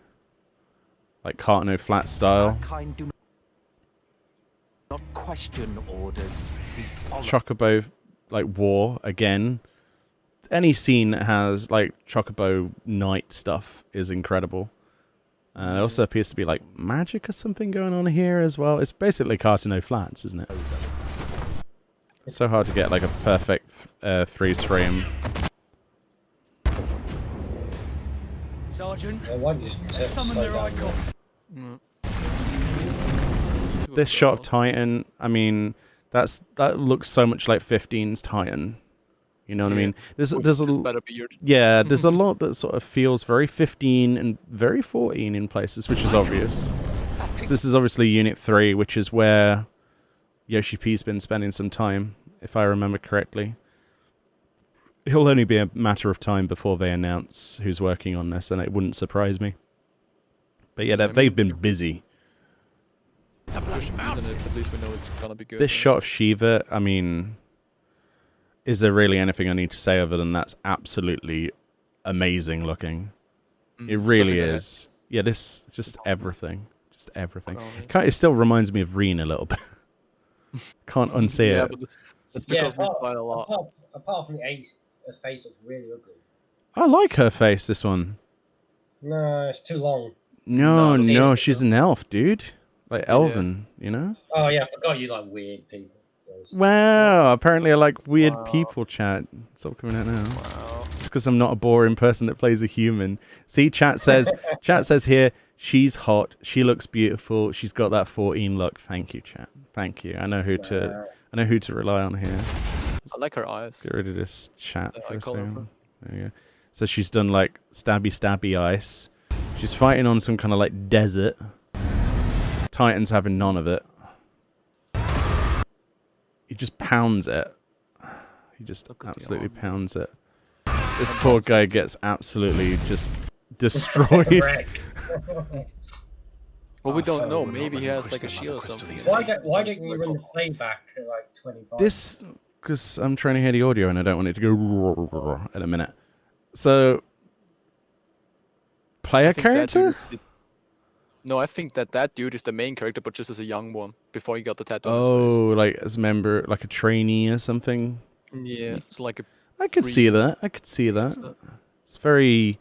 Like Cartano flat style. Do not question orders. Chocobo like war again. Any scene that has like Chocobo Knight stuff is incredible. There also appears to be like magic or something going on here as well. It's basically Cartano flats, isn't it? It's so hard to get like a perfect freeze frame. Sergeant, summon their icon. This shot of Titan, I mean, that looks so much like 15's Titan. You know what I mean? There's a yeah, there's a lot that sort of feels very 15 and very 14 in places, which is obvious. So this is obviously Unit 3, which is where Yoshi P's been spending some time, if I remember correctly. It'll only be a matter of time before they announce who's working on this, and it wouldn't surprise me. But yeah, they've been busy. At least we know it's gonna be good. This shot of Shiva, I mean, is there really anything I need to say other than that's absolutely amazing looking? It really is. Yeah, this just everything. Just everything. It still reminds me of Reen a little bit. Can't unsee it. But it's because we fight a lot. Apart from the ace, her face looks really ugly. I like her face, this one. No, it's too long. No, she's an elf, dude. Like elven, you know? Oh yeah, I forgot you like weird people. Wow, apparently I like weird people, chat. Stop coming out now. Wow. Just because I'm not a boring person that plays a human. See, chat says here, she's hot, she looks beautiful, she's got that 14 look. Thank you, chat. Thank you. I know who to rely on here. I like her eyes. Get rid of this chat for a second. There you go. So she's done like stabby ice. She's fighting on some kind of like desert. Titan's having none of it. He just pounds it. He just absolutely pounds it. This poor guy gets absolutely just destroyed. Well, we don't know. Maybe he has like a shield or something. Why don't you run the playback at like 25? This, because I'm trying to hear the audio and I don't want it to go in a minute. So, player character? No, I think that dude is the main character, but just as a young one before he got the tattoo. Oh, like as a member, like a trainee or something. Yeah, it's like a. I could see that. I could see that. It's very,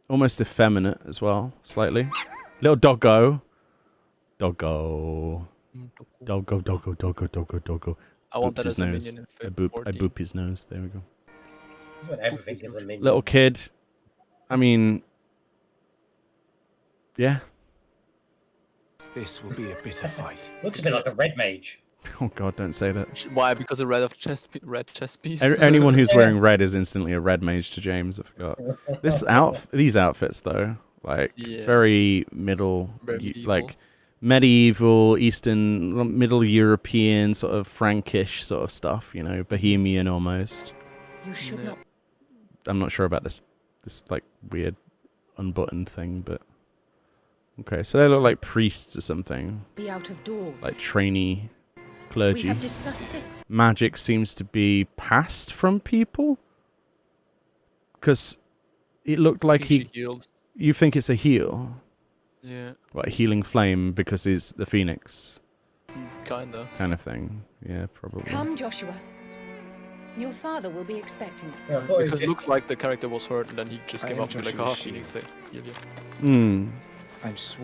almost effeminate as well, slightly. Little doggo. Doggo. Doggo. I want that his as a nose. minion I in boop his nose. There we go. Everything is a minion. Little kid. I mean, yeah. This will be a bitter fight. Looks a bit like a red mage. Oh god, don't say that. Why? Because of red chest piece. Anyone who's wearing red is instantly a red mage to James. I forgot. These outfits though, like very like medieval, Eastern, Middle European, sort of Frankish sort of stuff. You know, Bohemian almost. You should not. I'm not sure about this like weird unbuttoned thing, but. Okay, so they look like priests or something. Be out of doors. Like trainee clergy. We have discussed this. Magic seems to be passed from people. Because it looked like he heals. You think it's a heal? Yeah. Like healing flame because he's the phoenix. Kinda. Kind of thing. Yeah, probably. Come, Joshua. Your father will be expecting us. Yeah, I thought Because it looked like the character was hurt, and then he just came up to me like, "Ah, Phoenix, say, heal you."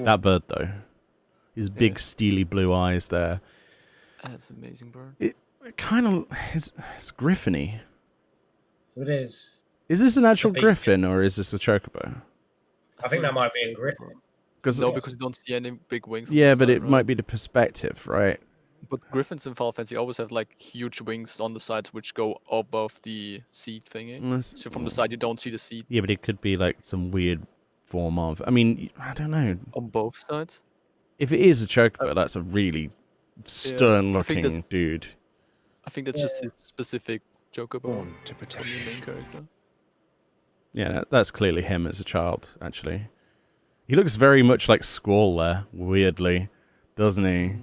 That bird though, his big steely blue eyes there. That's amazing bird. It kind of it's griffin-y. It is. Is this an actual griffin or is this a chocobo? I think that might be a griffin. Because you don't see any big wings. Yeah, on the but side, it right? might be the perspective, right? But griffins in Final Fantasy always have like huge wings on the sides which go above the seat thingy. So from the side you don't see the seat. Yeah, but it could be like some weird form of. I mean, I don't know. On both sides. If it is a chocobo, that's a really stern-looking dude. I think that's just his specific chocobo to protect the main character. Yeah, that's clearly him as a child. Actually, he looks very much like Squall there. Weirdly, doesn't he?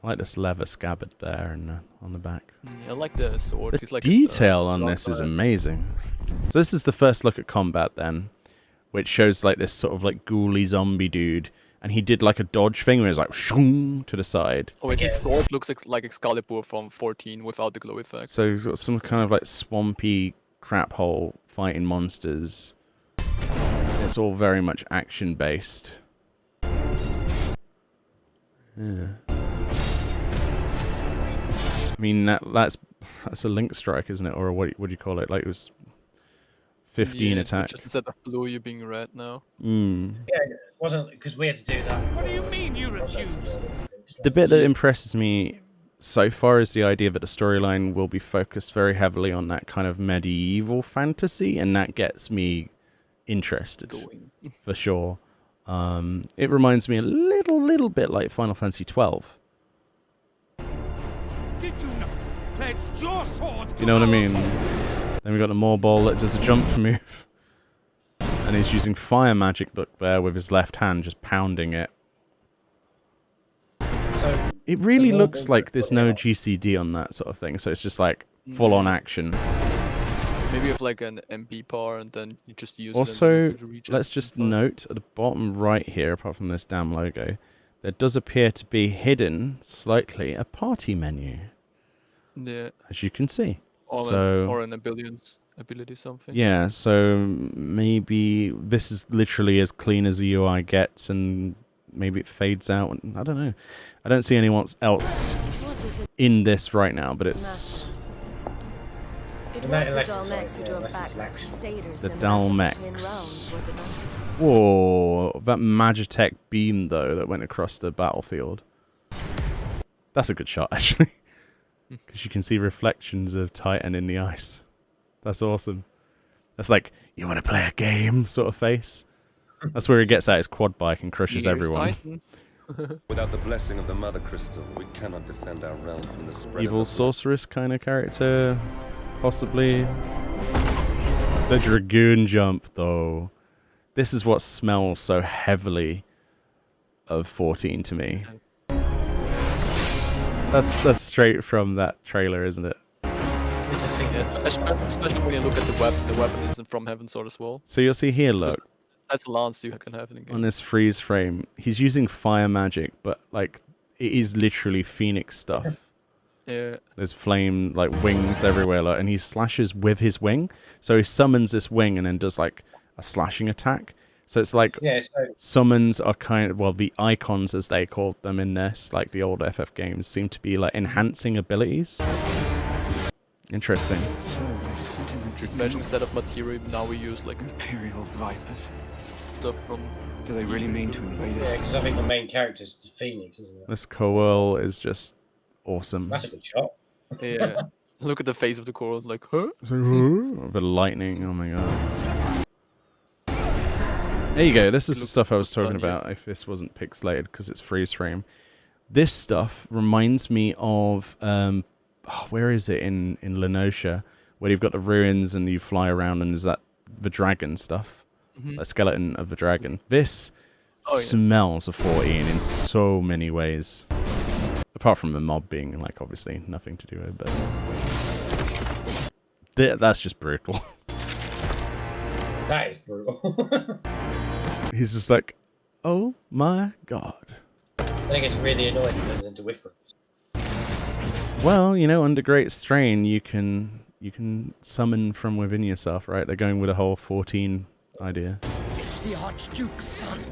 I like this leather scabbard there and on the back. Yeah, I like the sword. The He's like detail on this is amazing. So this is the first look at combat then, which shows like this sort of like ghouly zombie dude, and he did like a dodge thing where he was like shoong to the side. Oh, and his sword looks like Excalibur from 14 without the glow effect. So he's got some kind of like swampy crap hole fighting monsters. It's all very much action based. Yeah. I mean that's a link strike, isn't it? Or what do you call it? Like it was 15 attack. Just instead of blue, you're being red now. Yeah, it wasn't because we had to do that. What do you mean you refuse? The bit that impresses me so far is the idea that the storyline will be focused very heavily on that kind of medieval fantasy, and that gets me interested for sure. It reminds me a little bit like Final Fantasy XII. Did you not pledge your sword? You know what I mean? Then we got the Maw Ball that does a jump move, and he's using fire magic. Look there with his left hand, just pounding it. So it really looks like there's no GCD on that sort of thing, so it's just like full-on action. Maybe with like an MP power, and then you just use also, it. Also, let's just note at the bottom right here, apart from this damn logo, there does appear to be hidden slightly a party menu. Yeah. As you can see. Or an ability something. Yeah, so maybe this is literally as clean as the UI gets, and maybe it fades out. I don't know. I don't see anyone else in this right now, but it's... It was the Dalmex who drove back the Crusaders the in the Battle of the Twin Dalmex. Realms, was it not? Whoa, that Magitech beam, though, that went across the battlefield. That's a good shot, actually. Because you can see reflections of Titan in the ice. That's awesome. That's like, you want to play a game sort of face. That's where he gets out his quad bike and crushes everyone. Without the blessing of the Mother Crystal, we cannot defend our realm from the spread Evil of the sorceress kind of character, possibly. The Dragoon jump, though. This is what smells so heavily of 14 to me. That's straight from that trailer, isn't it? Yeah, especially when you look at the weapon isn't from Heaven's Sword as well. So you'll see here, look. That's a lance you can have in the game. On this freeze frame, he's using fire magic, but like it is literally Phoenix stuff. Yeah. There's flame, like wings everywhere, like, and he slashes with his wing. So he summons this wing and then does like a slashing attack. So it's like summons are kind of, well, the icons as they called them in this, like the old FF games, seem to be like enhancing abilities. Interesting. Just imagine instead of materia, now we use like Imperial Vipers. Stuff from. Do they really mean to invade us? Yeah, because I think the main character's Phoenix, isn't it? This Coel is just awesome. That's a good shot. Yeah. Look at the face of the coral, like, huh? A bit of lightning, oh my god. There you go, this is the stuff I was talking about if this wasn't pixelated because it's freeze frame. This stuff reminds me of, where is it in Lenosha, where you've got the ruins and you fly around and there's the dragon stuff, a skeleton of the dragon. This smells of 14 in so many ways. Apart from the mob being, like, obviously nothing to do with it, but that's just brutal. That is brutal. He's just like, oh my god. I think it's really annoying when there's a difference. Well, you know, under great strain, you can you can summon from within yourself, right? They're going with a whole 14 idea. It's the Archduke's son.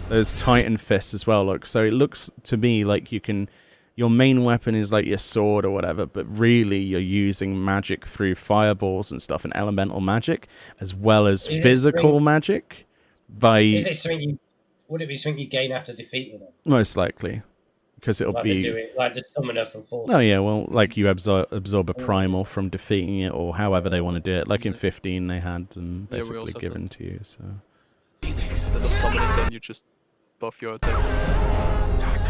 There's Titan fists as well, look. So it looks to me like you can... Your main weapon is like your sword or whatever, but really you're using magic through fireballs and stuff, and elemental magic, as well as physical magic. Is it something would it be something you gain after defeating them? Most likely. Because it'll be... like the summoner from 40. Oh yeah, well, like you absorb a primal from defeating it, or however they want to do it. Like in 15 they had them basically given to you, so... Instead of summoning them, you just buff your attack.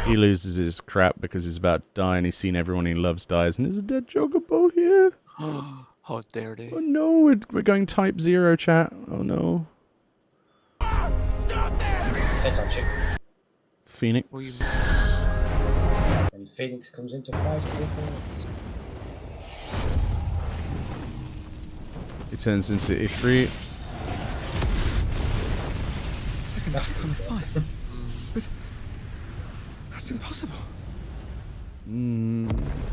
He loses his crap because he's about to die and he's seen everyone he loves dies, and there's a dead Chocobo here. How dare they? Oh no, we're going Type 0, chat. Oh no. Stop there! Phoenix. And Phoenix comes into fight. He turns into Ifrit. Second on fire. But that's impossible.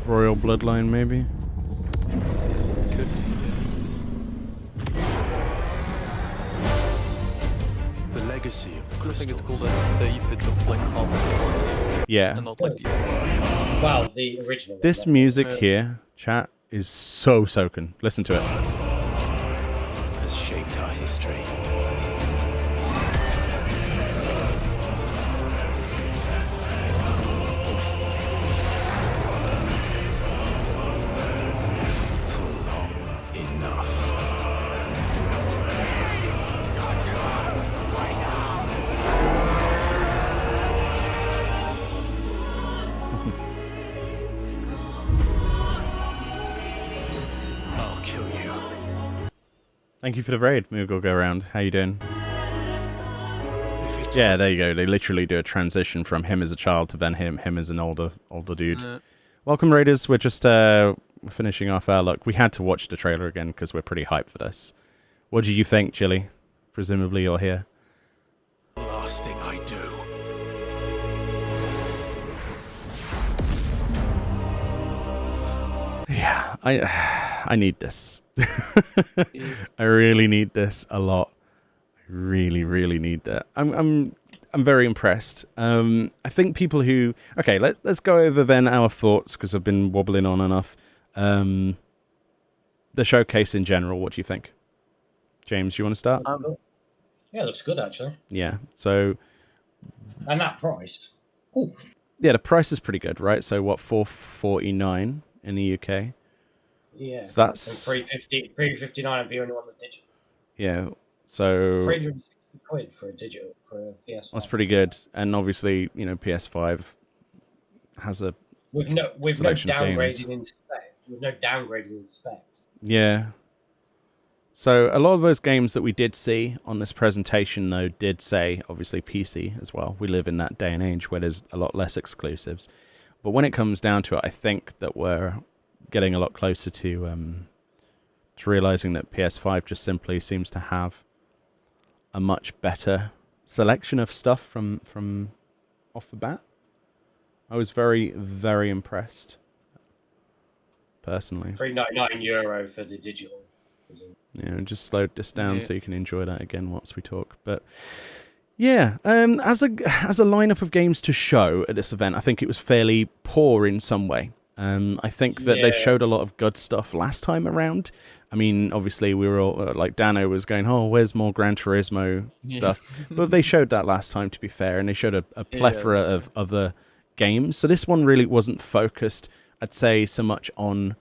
Royal bloodline, maybe. Could. The legacy of the I still think it's cool that the Ifrit looks like the Final Fantasy 14 Ifrit. Yeah. And not like the... Well, the original. This music here, chat, is so soaking. Listen to it. Has shaped our history. Thank you for the raid, Moogle Go Around. How you doing? Yeah, there you go. They literally do a transition from him as a child to then him as an older dude. Welcome, Raiders. We're just finishing off our look. We had to watch the trailer again because we're pretty hyped for this. What did you think, Chili? Presumably you're here. Last thing I do. Yeah, I need this. I really need this a lot. I really need that. I'm very impressed. I think people who... Okay, let's go over then our thoughts, because I've been wobbling on enough. The showcase in general, what do you think? James, you want to start? Yeah, it looks good, actually. Yeah, so... And that price. Ooh. Yeah, the price is pretty good, right? So what, $449 in the UK? Yeah. So that's... And $359 if you only want the digital. Yeah, so... 360 quid for a digital, for a PS5. That's pretty good. And obviously, you know, PS5 has a with no downgrading in specs. With no downgrading in specs. Yeah. So a lot of those games that we did see on this presentation, though, did say, obviously, PC as well. We live in that day and age where there's a lot less exclusives. But when it comes down to it, I think that we're getting a lot closer to realizing that PS5 just simply seems to have a much better selection of stuff from off the bat. I was very, very impressed, personally. €399 for the digital. Yeah, just slowed this down so you can enjoy that again once we talk. But yeah, as a lineup of games to show at this event, I think it was fairly poor in some way. I think that they showed a lot of good stuff last time around. I mean, obviously we were all like Dano was going, "Oh, where's more Gran Turismo stuff?" But they showed that last time, to be fair, and they showed a plethora of other games. So this one really wasn't focused, I'd say, so much on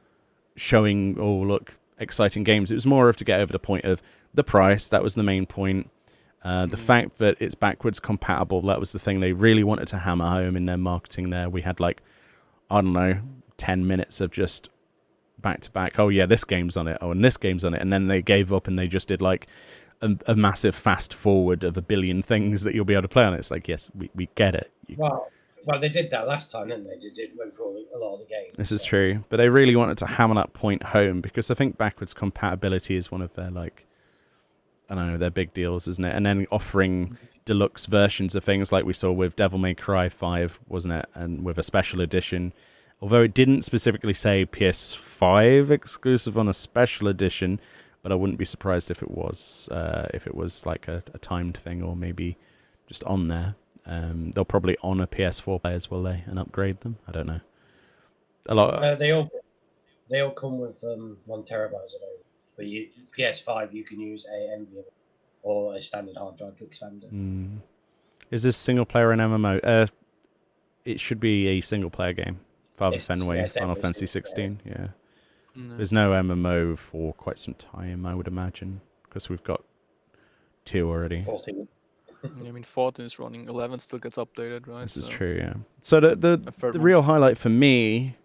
showing, "Oh, look, exciting games." It was more of to get over the point of the price. That was the main point. The fact that it's backwards compatible, that was the thing they really wanted to hammer home in their marketing there. We had like, I don't know, 10 minutes of just back to back. Oh yeah, this game's on it. Oh, and this game's on it. And then they gave up and they just did like a massive fast forward of 1 billion things that you'll be able to play on it. It's like, yes, we get it. Well, they did that last time, didn't they? They did went through a lot of the games. This is true, but they really wanted to hammer that point home because I think backwards compatibility is one of their, like, I don't know, their big deals, isn't it? And then offering deluxe versions of things like we saw with Devil May Cry 5, wasn't it? And with a special edition Although it didn't specifically say PS5 exclusive on a special edition, but I wouldn't be surprised if it was like a timed thing, or maybe just on there. They'll probably honor PS4 players, will they, and upgrade them? I don't know. A lot. They all come with 1 terabyte of it. But PS5 you can use a NVMe or a standard hard drive to expand it. Is this single player and MMO? It should be a single player game. Father Fenway, Final Fantasy 16. Yeah. No. There's no MMO for quite some time, I would imagine, because we've got 2 already. 14. I mean, 14 is running. 11 still gets updated, right? This is true, yeah. So the real highlight for me,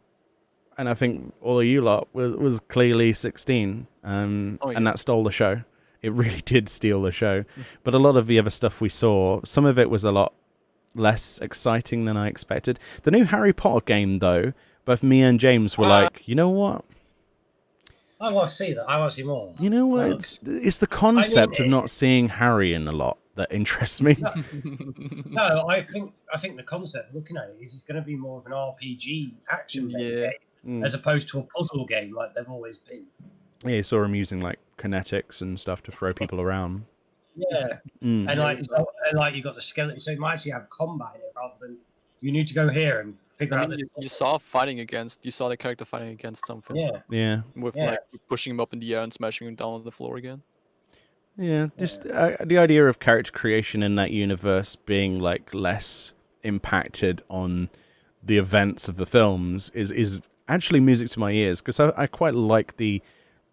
and I think all of you lot, was clearly 16, and that stole the show. It really did steal the show. But a lot of the other stuff we saw, some of it was a lot less exciting than I expected. The new Harry Potter game, though, both me and James were like, you know what? I want to see that. I want to see more. You know what? It's the concept of not seeing Harry in a lot that interests me. No, I think the concept, looking at it, is it's going to be more of an RPG action-based game, as opposed to a puzzle game like they've always been. Yeah, you saw him using like kinetics and stuff to throw people around. Yeah, and like you got the skeleton, so you might actually have combat in it rather than you need to go here and figure out. You saw the character fighting against something. Yeah. With like pushing him up in the air and smashing him down on the floor again. Yeah, just the idea of character creation in that universe being like less impacted on the events of the films is actually music to my ears, because I quite like the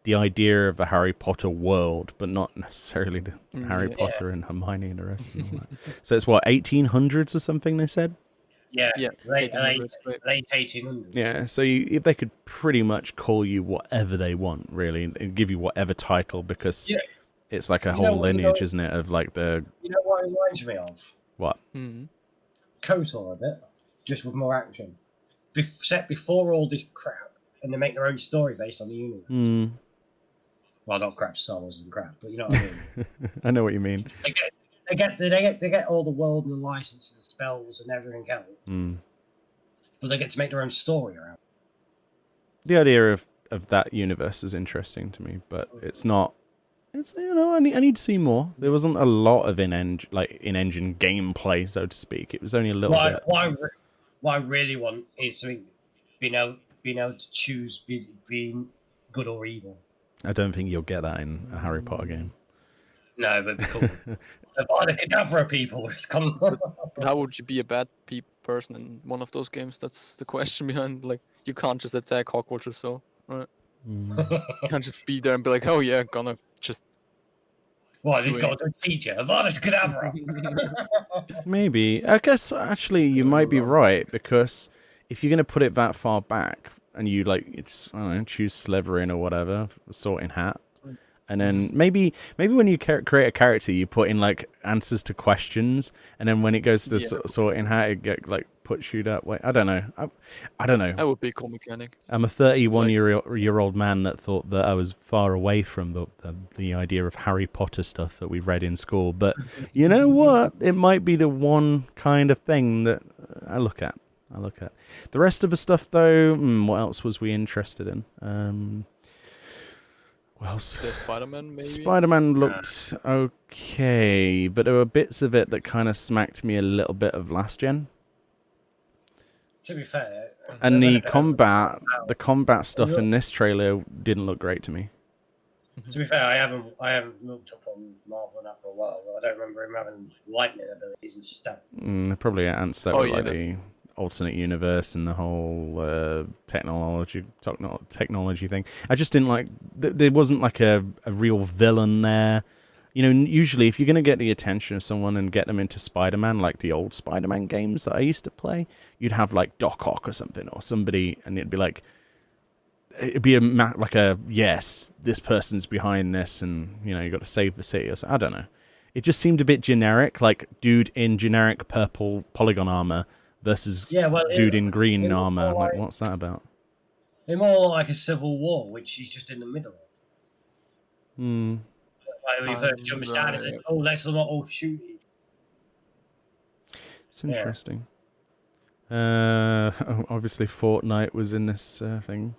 idea of a Harry Potter world, but not necessarily the Harry Potter and Hermione and the rest of that. So it's what, 1800s or something they said? Yeah. Late 1800s. Yeah, so if they could pretty much call you whatever they want, really, and give you whatever title, because it's like a whole lineage, isn't it, of like the... You know what it reminds me of? What? KOTOR a bit, just with more action. Set before all this crap, and they make their own story based on the universe. Well, not crap, Star Wars and crap, but you know what I mean. I know what you mean. They get all the world and the license and the spells and everything else. But they get to make their own story around it. The idea of that universe is interesting to me, but it's not. It's, you know, I need to see more. There wasn't a lot of in-engine gameplay, so to speak. It was only a little bit. What I really want is something being able to choose being good or evil. I don't think you'll get that in a Harry Potter game. No, but it'd be cool. The Cadabra people. How would you be a bad person in one of those games? That's the question behind. Like, you can't just attack Hogwarts or so, right? You can't just be there and be like, oh yeah, gonna just. What, he's got to teach you? Avada Kedavra. Maybe. I guess actually you might be right, because if you're gonna put it that far back and you choose Slytherin or whatever, Sorting Hat. And then maybe when you create a character, you put in like answers to questions, and then when it goes to Sorting Hat, it get like puts you that way. I don't know. I don't know. That would be a cool mechanic. I'm a 31-year-old man that thought that I was far away from the idea of Harry Potter stuff that we read in school. But you know what? It might be the one kind of thing that I look at. The rest of the stuff, though, what else was we interested in? Well, Spider-Man, maybe? Spider-Man looked okay, but there were bits of it that kind of smacked me a little bit of last gen. To be fair, and the combat stuff in this trailer didn't look great to me. To be fair, I haven't looked up on Marvel and that for a while, but I don't remember him having lightning abilities and stuff. Probably answered that with like the alternate universe and the whole technology thing. I just didn't like. There wasn't like a real villain there. You know, usually if you're going to get the attention of someone and get them into Spider-Man, like the old Spider-Man games that I used to play, you'd have like Doc Ock or something, or somebody, and it'd be yes, this person's behind this, and you know, you got to save the city or something. I don't know. It just seemed a bit generic, like dude in generic purple polygon armor versus dude in green armor. Like, what's that about? They're more like a civil war, which he's just in the middle of. Like when he first jumps down and says, let's not all shoot. It's interesting. Obviously, Fortnite was in this thing.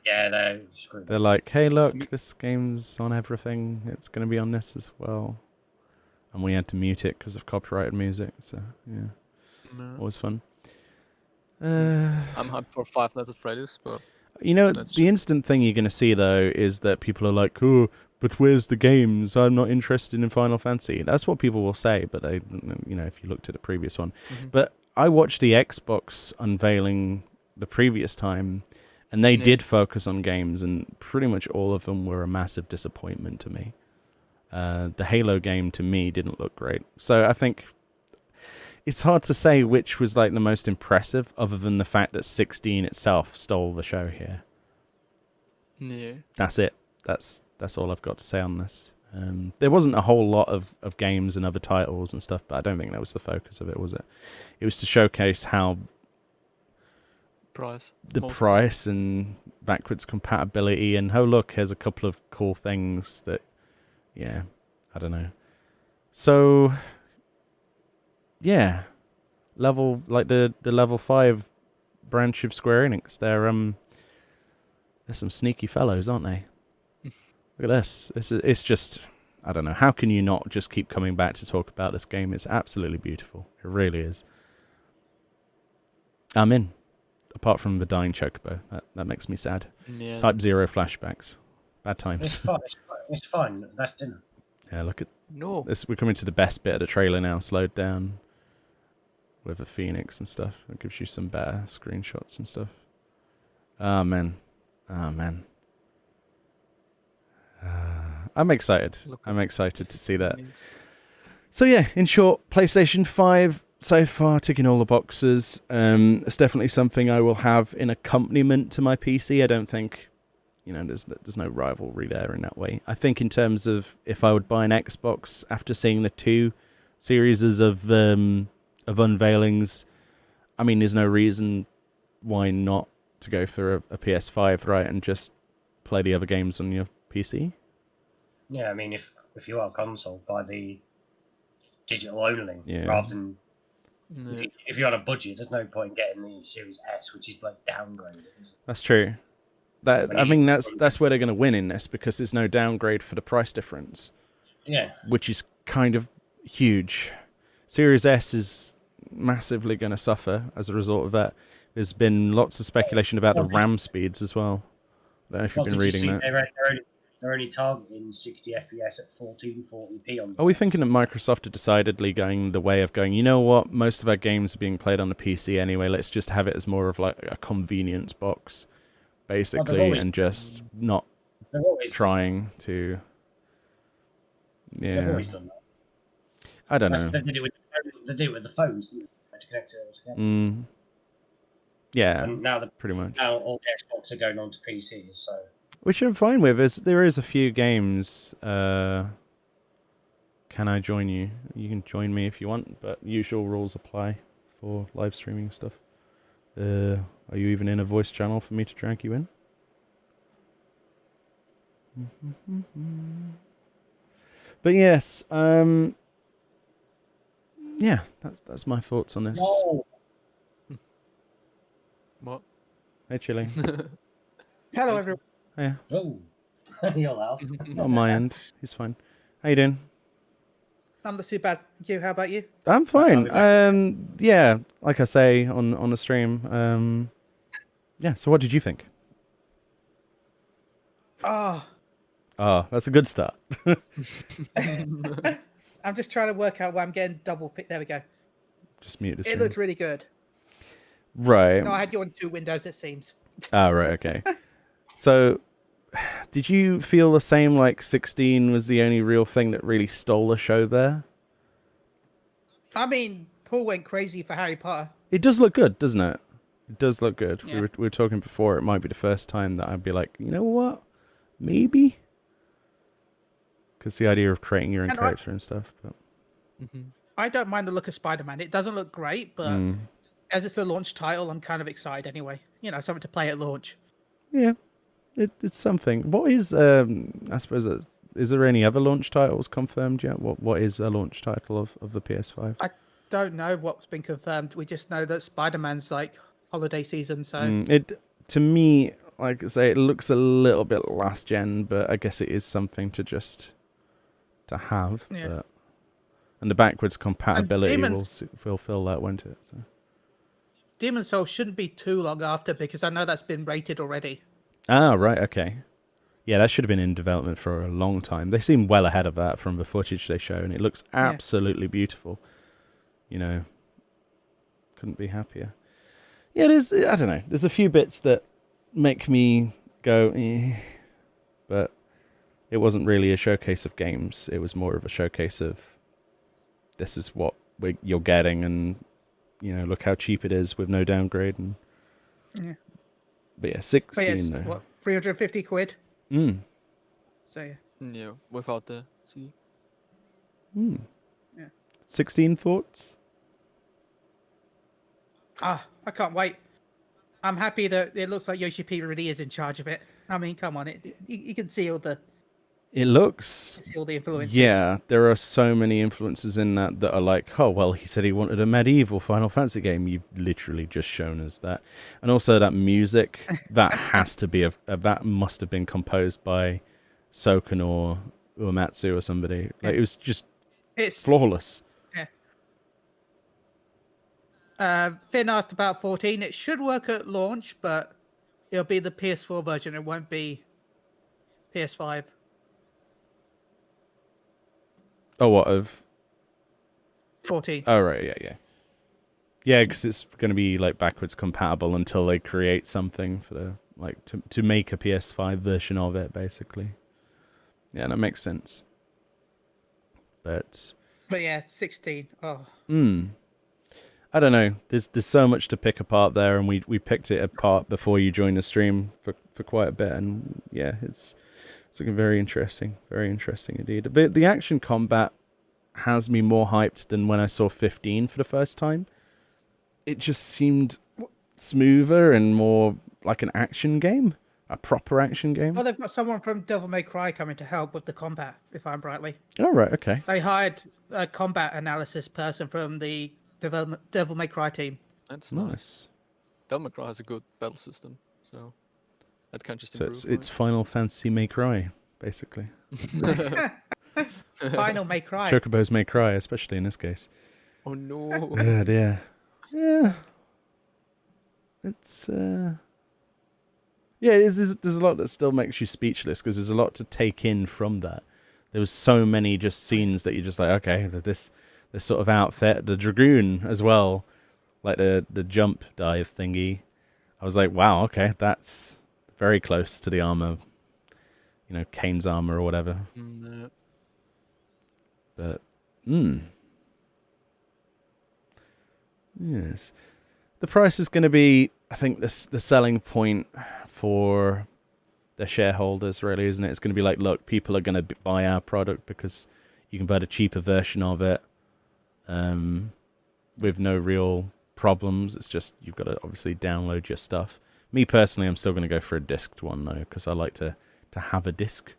Yeah, they're like, hey, look, this game's on everything. It's going to be on this as well. And we had to mute it because of copyrighted music. So, yeah. No. Always fun. I'm hyped for Five Nights at Freddy's, but... You know, the instant thing you're going to see, though, is that people are like, oh, but where's the games? I'm not interested in Final Fantasy. That's what people will say, but they, you know, if you looked at the previous one. But I watched the Xbox unveiling the previous time, and they did focus on games, and pretty much all of them were a massive disappointment to me. The Halo game, to me, didn't look great. So I think it's hard to say which was like the most impressive, other than the fact that 16 itself stole the show here. Yeah. That's it. That's all I've got to say on this. There wasn't a whole lot of games and other titles and stuff, but I don't think that was the focus of it, was it? It was to showcase how price and backwards compatibility, and oh look, here's a couple of cool things that, yeah, I don't know. So, yeah, the level 5 branch of Square Enix, they're some sneaky fellows, aren't they? Look at this. It's just, I don't know. How can you not just keep coming back to talk about this game? It's absolutely beautiful. It really is. I'm in. Apart from the dying chocobo. That makes me sad. Yeah. Type 0 flashbacks. Bad times. It's fun. It's fun. That's dinner. Yeah, look at this. We're coming to the best bit of the trailer now, slowed down. With a phoenix and stuff. It gives you some better screenshots and stuff. Oh, man. I'm excited. I'm excited to see that. So yeah, in short, PlayStation 5 so far ticking all the boxes. It's definitely something I will have in accompaniment to my PC. I don't think, there's no rivalry there in that way. I think in terms of if I would buy an Xbox after seeing the 2 series of unveilings, I mean, there's no reason why not to go for a PS5, right, and just play the other games on your PC. Yeah, I mean, if you are a console, buy the digital only rather than if you're on a budget. There's no point in getting the Series S, which is like downgraded. That's true. That's where they're going to win in this, because there's no downgrade for the price difference. Yeah, which is kind of huge. Series S is massively going to suffer as a result of that. There's been lots of speculation about the RAM speeds as well. I don't know if you've been reading that. They're only targeting 60 FPS at 1440p on. Are we thinking that Microsoft are decidedly going the way of going, you know what, most of our games are being played on the PC anyway, let's just have it as more of like a convenience box, basically, and just not trying to... Yeah. They've always done that. I don't know. They did it with the phones, didn't they, to connect it all together. Yeah, and now pretty much. Now all the Xbox are going on to PCs, so... Which I'm fine with. There is a few games. Can I join you? You can join me if you want, but usual rules apply for live streaming stuff. Are you even in a voice channel for me to drag you in? But yes, yeah, that's my thoughts on this. No. What? Hey, Chili. Hello, everyone. Yeah. Oh, you're loud. Not on my end. He's fine. How you doing? I'm not too bad. You? How about you? I'm fine. Yeah, like I say on the stream. Yeah. So, what did you think? Oh, that's a good start. I'm just trying to work out why I'm getting double fit. There we go. Just mute the stream. It looked really good. Right. No, I had you on 2 windows, it seems. Ah, right. Okay. So, did you feel the same, like 16 was the only real thing that really stole the show there? I mean, Paul went crazy for Harry Potter. It does look good, doesn't it? It does look good. Yeah. We were talking before, it might be the first time that I'd be like, you know what? Maybe? Because the idea of creating your own character and stuff. But I don't mind the look of Spider-Man. It doesn't look great, but as it's a launch title, I'm kind of excited anyway. Something to play at launch. Yeah. It's something. What is, I suppose, is there any other launch titles confirmed yet? What is a launch title of the PS5? I don't know what's been confirmed. We just know that Spider-Man's like holiday season, so it to me, like I say, it looks a little bit last gen, but I guess it is something to have. Yeah. But, and the backwards compatibility will Demon's- fulfill that, won't it? So. Demon's Souls shouldn't be too long after because I know that's been rated already. Ah, right, okay. Yeah, that should have been in development for a long time. They seem well ahead of that from the footage they show, and it looks absolutely beautiful. You know, couldn't be happier. Yeah, I don't know. There's a few bits that make me go, but it wasn't really a showcase of games. It was more of a showcase of this is what you're getting, and you know, look how cheap it is with no downgrade. And yeah, but yeah, 16 though. What, 350 quid? So yeah, without the C. Yeah. 16 thoughts. I can't wait. I'm happy that it looks like Yoshi P really is in charge of it. I mean, come on, you can see all the. It looks. See all the influences. Yeah, there are so many influences in that are like, oh well, he said he wanted a medieval Final Fantasy game. You've literally just shown us that, and also that music that has to be that must have been composed by Soken or Uematsu or somebody. Like it was just flawless. Yeah. Finn asked about 14. It should work at launch, but it'll be the PS4 version. It won't be PS5. Oh, what of 14? Oh, right, yeah, because it's going to be like backwards compatible until they create something for the to make a PS5 version of it, basically. Yeah, that makes sense. But yeah, 16. Oh. I don't know. There's so much to pick apart there, and we picked it apart before you joined the stream for quite a bit, and yeah, it's looking very interesting indeed. The action combat has me more hyped than when I saw 15 for the first time. It just seemed smoother and more like an action game, a proper action game. Well, they've got someone from Devil May Cry coming to help with the combat, if I'm rightly. Oh, right, okay. They hired a combat analysis person from the Devil May Cry team. That's nice. Devil May Cry has a good battle system, so that can just improve. So it's Final Fantasy May Cry, basically. Final May Cry. Chocobos may cry, especially in this case. Oh no. Oh dear. Yeah. It's yeah, there's a lot that still makes you speechless because there's a lot to take in from that. There was so many just scenes that you're just like, okay, this sort of outfit, the Dragoon as well, like the jump dive thingy. I was like, wow, okay, that's very close to the armor, you know, Kane's armor or whatever. Yeah. But yes, the price is going to be, I think, the selling point for the shareholders, really, isn't it? It's going to be like, look, people are going to buy our product because you can buy a cheaper version of it, with no real problems. It's just you've got to obviously download your stuff. Me personally, I'm still going to go for a disced one though, because I like to have a disc.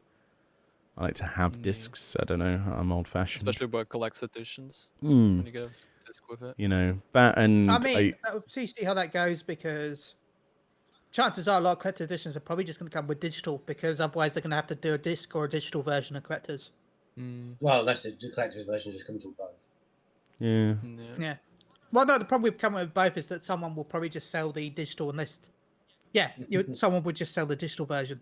I like to have discs. I don't know. I'm old-fashioned. Especially by collector's editions. When you get a disc with it. You know, and I mean, see how that goes, because chances are a lot of collector's editions are probably just going to come with digital, because otherwise they're going to have to do a disc or a digital version of collectors. Well, unless the collector's version just comes with both. Yeah. Yeah. Well, no, the problem with coming with both is that someone will probably just sell the digital and list. Yeah, someone would just sell the digital version.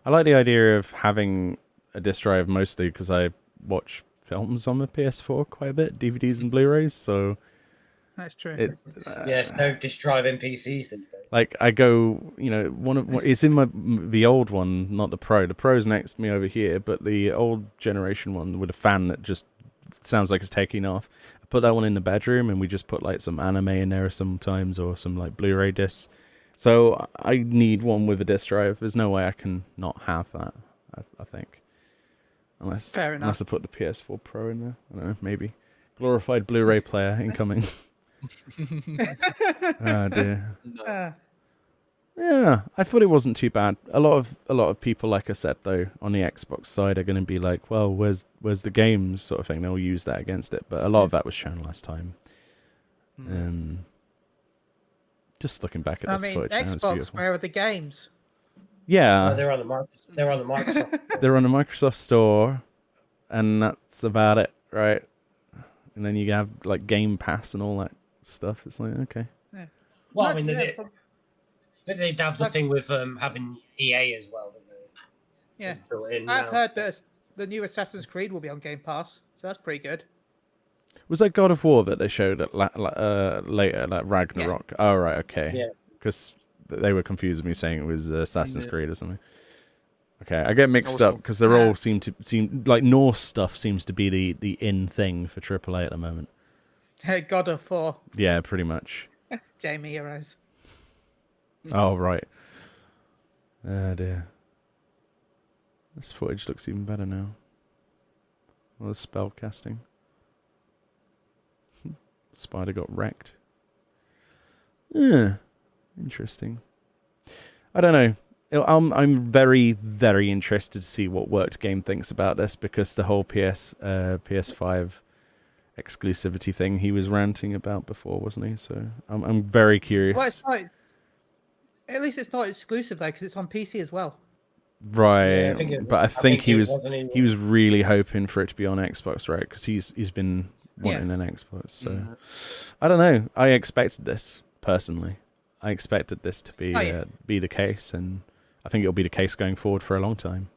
I like the idea of having a disc drive mostly because I watch films on the PS4 quite a bit, DVDs and Blu-rays, so... That's true. Yes, no disc drive in PCs these days. Like, I go, you know, it's in the old one, not the Pro. The Pro's next to me over here, but the old generation one with a fan that just sounds like it's taking off. I put that one in the bedroom, and we just put, like, some anime in there sometimes, or some, like, Blu-ray discs. So I need one with a disc drive. There's no way I can not have that, I think. Unless I put the PS4 Pro in there. I don't know, maybe. Glorified Blu-ray player incoming. Oh, dear. Yeah, I thought it wasn't too bad. A lot of people, like I said, though, on the Xbox side are going to be like, well, where's the games sort of thing. They'll use that against it. But a lot of that was shown last time. Just looking back at this footage, Xbox, it's beautiful. where are the games? Yeah, they're on the Microsoft. They're on the Microsoft Store, and that's about it, right? And then you have like Game Pass and all that stuff. It's like, okay. Yeah. Well, I mean, they did have the thing with having EA as well, didn't they? Yeah, Built-in I've now. heard that the new Assassin's Creed will be on Game Pass, so that's pretty good. Was that God of War that they showed at later, like Ragnarok? Yeah. Oh, right, okay. Yeah. Because they were confused with me saying it was Assassin's Creed or something. Okay, I get mixed up because they're all seem like Norse stuff seems to be the in thing for AAA at the moment. God of War. Yeah, pretty much. Jamie Heroes. Oh, right. Oh, dear. This footage looks even better now. Well, the spell casting. Spider got wrecked. Yeah, interesting. I don't know. I'm very, very interested to see what Worked Game thinks about this, because the whole PS5 exclusivity thing he was ranting about before, wasn't he? So I'm very curious. Well, it's not, at least it's not exclusive though, because it's on PC as well. Right, yeah, but I think he was really hoping for it to be on Xbox, right? Because he's been wanting an Xbox. So I don't know. I expected this personally. I expected this to be the case, and I think it'll be the case going forward for a long time.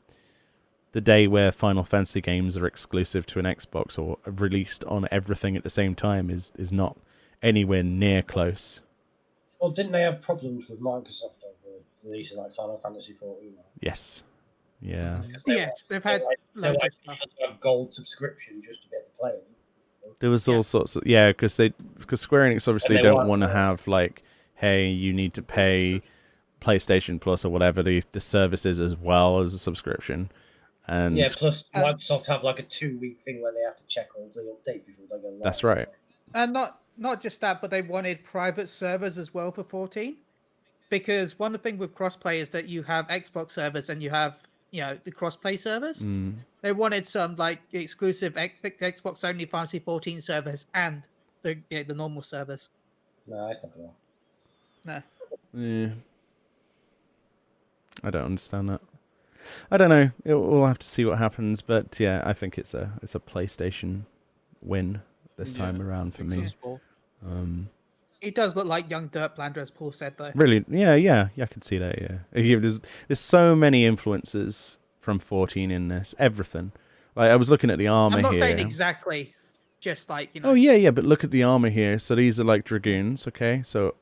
The day where Final Fantasy games are exclusive to an Xbox or released on everything at the same time is not anywhere near close. Well, didn't they have problems with Microsoft over releasing like Final Fantasy 14? Yes. Yeah. They've had like a gold subscription just to be able to play it. There was all sorts of because Square Enix obviously don't want to have like, hey, you need to pay PlayStation Plus or whatever the service is as well as a subscription. And plus Microsoft have like a 2-week thing where they have to check all the update before they go live. That's right. And not just that, but they wanted private servers as well for 14, because one of the things with crossplay is that you have Xbox servers and you have the crossplay servers. They wanted some like exclusive Xbox only Fantasy 14 servers and the normal servers. No, that's not gonna work. No. Yeah. I don't understand that. I don't know. We'll have to see what happens, but yeah, I think it's a PlayStation win this time around for me. It does look like young Dirt Blander, as Paul said, though. Really? Yeah, I can see that. Yeah, there's so many influences from 14 in this. Everything. Like I was looking at the armor here. I'm not saying exactly, just like Oh yeah, but look at the armor here. So these are like dragoons, okay? So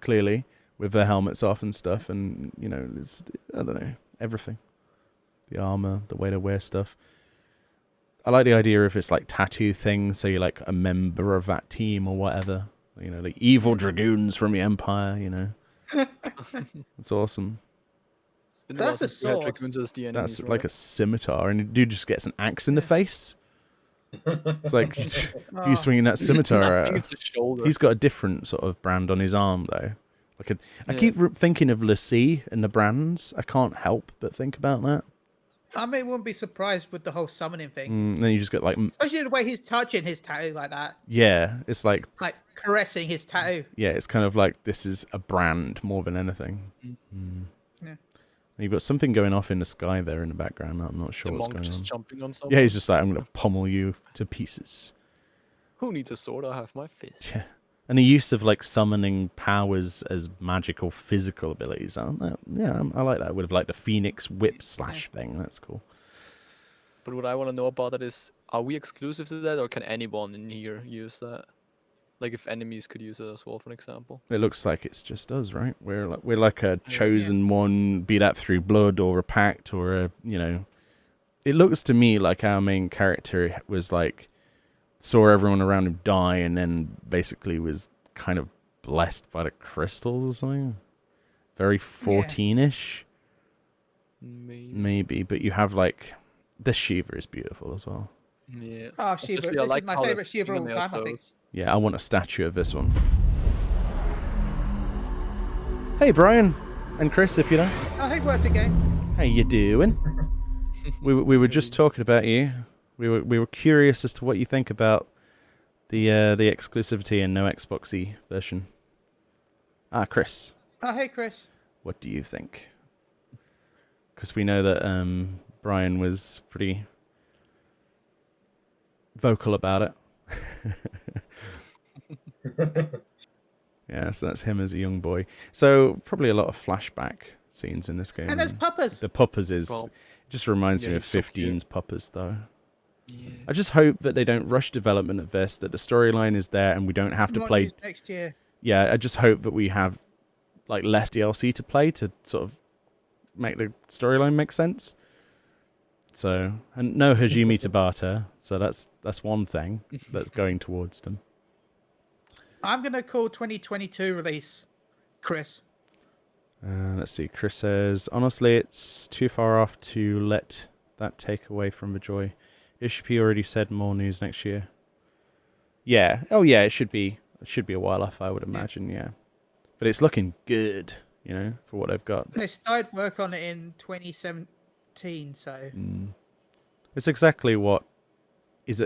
clearly with their helmets off and stuff, and it's I don't know, everything. The armor, the way to wear stuff. I like the idea of it's like tattoo things, so you're like a member of that team or whatever. The evil dragoons from the Empire, It's awesome. That's a sword. That's like a scimitar, and the dude just gets an axe in the face. It's like, you swinging that scimitar I think it's a shoulder. He's got a different sort of brand on his arm, though. I keep thinking of Lassie and the brands. I can't help but think about that. I wouldn't be surprised with the whole summoning thing. And then you just get like... Especially the way he's touching his tattoo like that. Yeah, it's like... Like caressing his tattoo. Yeah, it's kind of like this is a brand more than anything. Yeah. You've got something going off in the sky there in the background. I'm not sure what's going on. just jumping on something. Yeah, he's just like, I'm going to pummel you to pieces. Who needs a sword? I have my fist. Yeah. And the use of like summoning powers as magical physical abilities, aren't that? Yeah, I like that. With like the Phoenix whip slash thing, that's cool. But what I want to know about that is, are we exclusive to that, or can anyone in here use that? Like if enemies could use it as well, for an example. It looks like it's just us, right? We're like a chosen one, be that through blood or a pact or a It looks to me like our main character was like, saw everyone around him die, and then basically was kind of blessed by the crystals or something. Very 14-ish. Maybe, but you have like the Shiva is beautiful as well. Yeah. Oh, Shiva! This is my favorite Shiva of all time, I think. Yeah, I want a statue of this one. Hey, Brian. And Chris, if you know. Oh, hey, worked again. How you doing? we were just talking about you. We were curious as to what you think about the exclusivity and no Xbox-y version. Chris. Oh, hey, Chris. What do you think? Because we know that Brian was pretty vocal about it. Yeah, so that's him as a young boy. So probably a lot of flashback scenes in this game. And there's puppers. The puppers is just reminds me of 15's puppers, though. Yeah. I just hope that they don't rush development of this, that the storyline is there and we don't have to play next year. Yeah, I just hope that we have like less DLC to play to sort of make the storyline make sense. So, and no Hajime Tabata, so that's one thing that's going towards them. I'm going to call 2022 release, Chris. Let's see. Chris says, honestly, it's too far off to let that take away from the joy. HP already said more news next year. Yeah. Oh, yeah, it should be a while off, I would imagine, yeah. But it's looking good, you know, for what they've got. They started work on it in 2017, so... It's exactly what is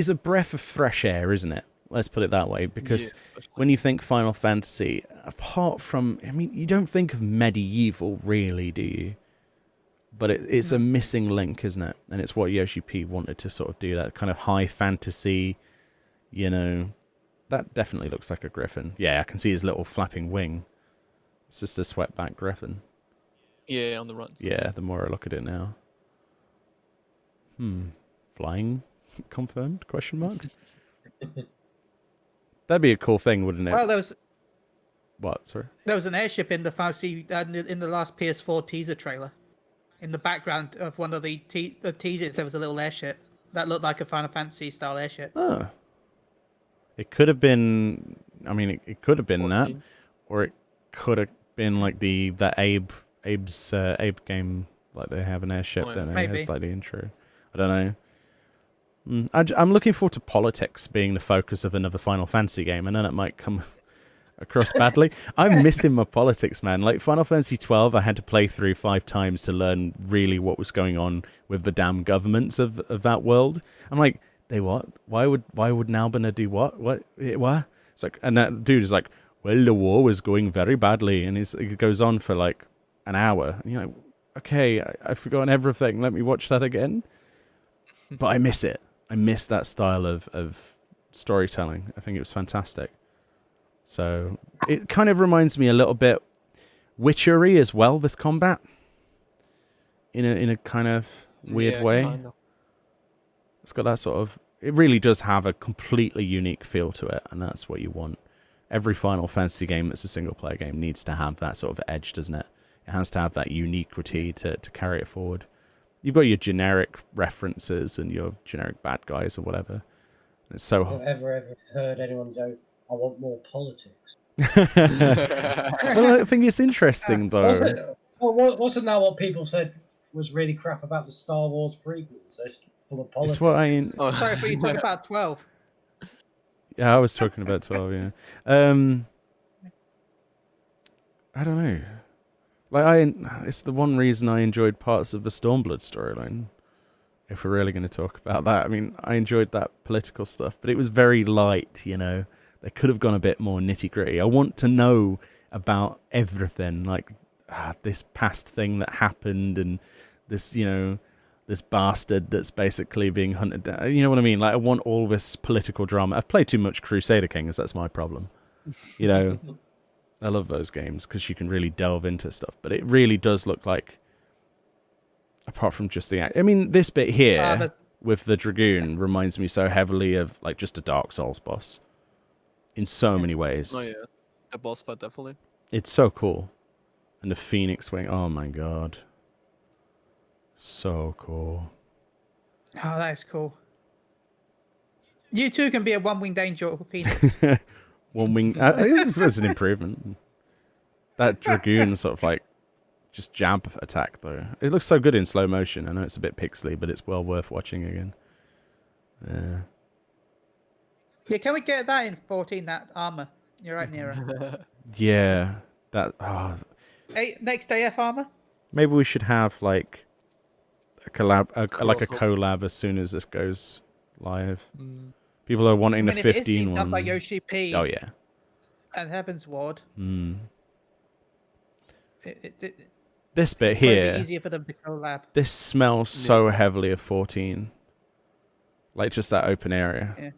a breath of fresh air, isn't it? Let's put it that way, because when you think Final Fantasy, apart from, I mean, you don't think of medieval, really, do you? But it's a missing link, isn't it? And it's what Yoshi P wanted to sort of do, that kind of high fantasy, you know. That definitely looks like a griffin. Yeah, I can see his little flapping wing. It's just a swept-back griffin. Yeah, on the run. Yeah, the more I look at it now. Flying confirmed? Question mark. That'd be a cool thing, wouldn't it? Well, there was... What? Sorry. There was an airship in the fantasy in the last PS4 teaser trailer. In the background of one of the teasers, there was a little airship that looked like a Final Fantasy style airship. Oh. It could have been. I mean, it could have been 14. That, or it could have been like Abe's Abe game. Like they have an airship, don't they? Maybe. It's like the intro. I don't know. I'm looking forward to politics being the focus of another Final Fantasy game, and then it might come across badly. I'm missing my politics, man. Like Final Fantasy XII, I had to play through 5 times to learn really what was going on with the damn governments of that world. I'm like, they what? Why would Nalbina do what? What? It's like, and that dude is like, well, the war was going very badly, and it goes on for like an hour. And you're like, okay, I've forgotten everything. Let me watch that again. But I miss it. I miss that style of storytelling. I think it was fantastic. So it kind of reminds me a little bit Witchery as well, this combat. In a kind of weird way. Kind of. It's got that sort of... It really does have a completely unique feel to it, and that's what you want. Every Final Fantasy game that's a single-player game needs to have that sort of edge, doesn't it? It has to have that uniquity to carry it forward. You've got your generic references and your generic bad guys or whatever. It's so hard. I've ever heard anyone go, I want more politics. Well, I think it's interesting, though. Wasn't that what people said was really crap about the Star Wars prequels? They're full of politics. It's what I... Oh, sorry, but you talking about 12. Yeah, I was talking about 12, yeah. I don't know. Like it's the one reason I enjoyed parts of the Stormblood storyline. If we're really going to talk about that, I mean, I enjoyed that political stuff, but it was very light, you know. They could have gone a bit more nitty gritty. I want to know about everything, like this past thing that happened, and this, you know, this bastard that's basically being hunted down. You know what I mean? Like, I want all this political drama. I've played too much Crusader Kings. That's my problem. You know. I love those games because you can really delve into stuff, but it really does look like, apart from just the... I mean, this bit here with the Dragoon reminds me so heavily of like just a Dark Souls boss in so many ways. Oh yeah, the boss fight definitely. It's so cool. And the Phoenix Wing, oh my god. So cool. Oh, that is cool. You too can be a one-winged angel Phoenix. One wing. That's an improvement. That Dragoon sort of like just jab attack though. It looks so good in slow motion. I know it's a bit pixely, but it's well worth watching again. Yeah, can we get that in 14? That armor. You're right, Nero. Yeah, That next AF armor. maybe we should have like a collab as soon as this goes live. People are wanting the 15 one. Done by Yoshi P. Oh yeah. And Heaven's Ward. This bit Be here. easier for them to collab. This smells so heavily of 14. Like just that open area. Yeah.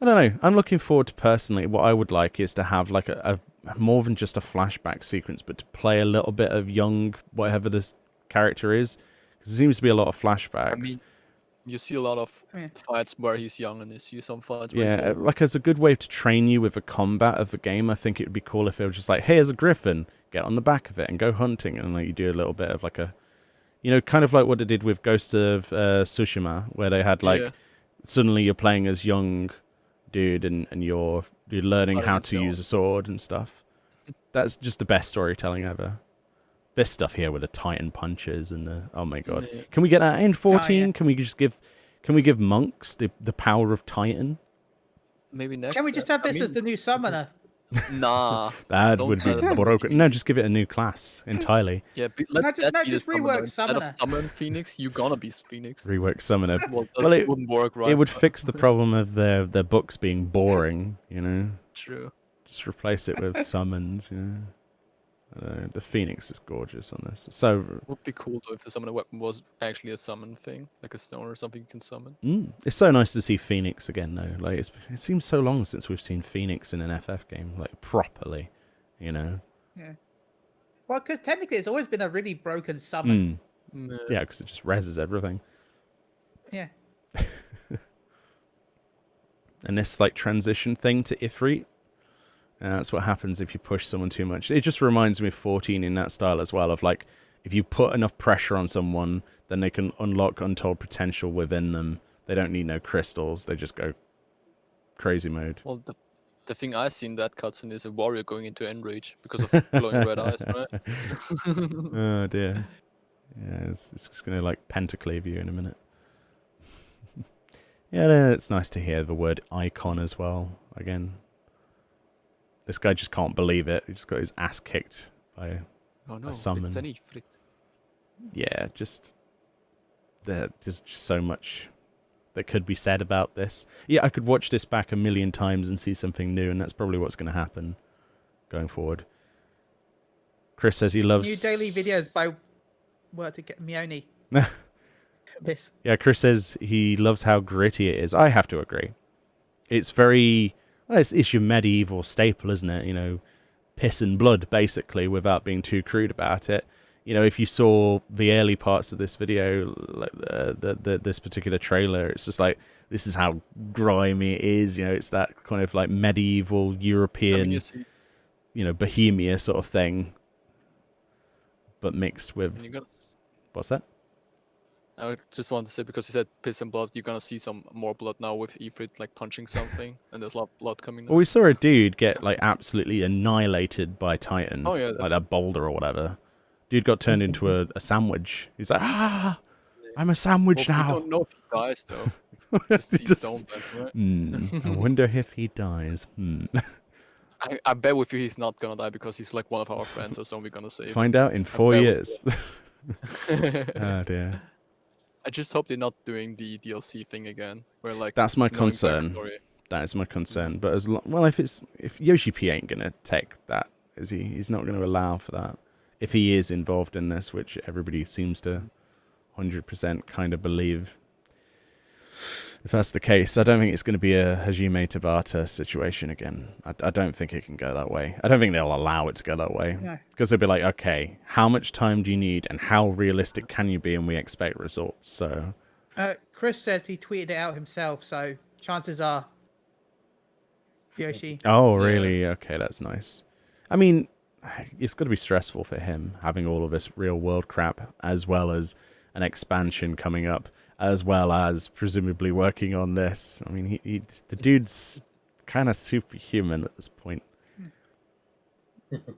I don't know. I'm looking forward to personally. What I would like is to have like a more than just a flashback sequence, but to play a little bit of young whatever this character is. Because there seems to be a lot of flashbacks. I mean, you see a lot of fights where he's young, and you see some fights where he's old. Like as a good way to train you with the combat of the game. I think it would be cool if it was just like, hey, here's a griffin, get on the back of it and go hunting, and like you do a little bit of like a, kind of like what they did with Ghost of Tsushima, where they had like suddenly you're playing as young dude and you're learning how to use a sword and stuff. That's just the best storytelling ever. This stuff here with the Titan punches and the oh my god, can we get that in 14? Can we give monks the power of Titan? Maybe next. Can we just have this as the new summoner? Nah, that would be broken. No, just give it a new class entirely. Yeah, just rework summoner. Instead of summon Phoenix, you gonna be Phoenix. Rework summoner. Well, it wouldn't work, right? It would fix the problem of their books being boring. True. Just replace it with summons. The Phoenix is gorgeous on this. So it would be cool though if the summoner weapon was actually a summon thing, like a stone or something you can summon. It's so nice to see Phoenix again, though. Like it seems so long since we've seen Phoenix in an FF game, like properly. Yeah. Well, because technically it's always been a really broken summon. Yeah, because it just reses everything. Yeah. And this like transition thing to Ifrit. That's what happens if you push someone too much. It just reminds me of 14 in that style as well, of like, if you put enough pressure on someone, then they can unlock untold potential within them. They don't need no crystals, they just go crazy mode. Well, the thing I see in that cutscene is a warrior going into enrage because of glowing red eyes, right? Oh dear. Yeah, it's just going to like pentaclave you in a minute. Yeah, it's nice to hear the word icon as well, again. This guy just can't believe it. He just got his ass kicked by a summon. It's an Ifrit. Yeah, there's just so much that could be said about this. Yeah, I could watch this back a million times and see something new, and that's probably what's going to happen going forward. Chris says he loves... New daily videos by work to get Meoni. This. Yeah, Chris says he loves how gritty it is. I have to agree. It's very... Well, it's your medieval staple, isn't it? Piss and blood, basically, without being too crude about it. If you saw the early parts of this video, like this particular trailer, it's just like, this is how grimy it is. It's that kind of like medieval European, Bohemia sort of thing, but mixed with... What's that? I just wanted to say, because you said piss and blood, you're gonna see some more blood now with Ifrit like punching something, and there's a lot of blood coming. Well, we saw a dude get like absolutely annihilated by Titan, oh, yeah, like that boulder or whatever. Dude got turned into a sandwich. He's like, I'm a sandwich now. We don't know if he dies though. Just stone bent, right? I wonder if he dies. I bet with you he's not gonna die because he's like one of our friends or so. We're gonna save. Find out in 4 years. Oh dear. I just hope they're not doing the DLC thing again, where like that's my concern. That is my concern. But if Yoshi P ain't gonna take that, is he? He's not gonna allow for that. If he is involved in this, which everybody seems to 100% kind of believe. If that's the case, I don't think it's going to be a Hajime Tabata situation again. I don't think it can go that way. I don't think they'll allow it to go that way. Because they'll be like, okay, how much time do you need and how realistic can you be, and we expect results. So, Chris said he tweeted it out himself, so chances are Yoshi. Oh, really? Yeah. Okay, that's nice. I mean, it's got to be stressful for him, having all of this real world crap, as well as an expansion coming up, as well as presumably working on this. I mean, the dude's kind of superhuman at this point.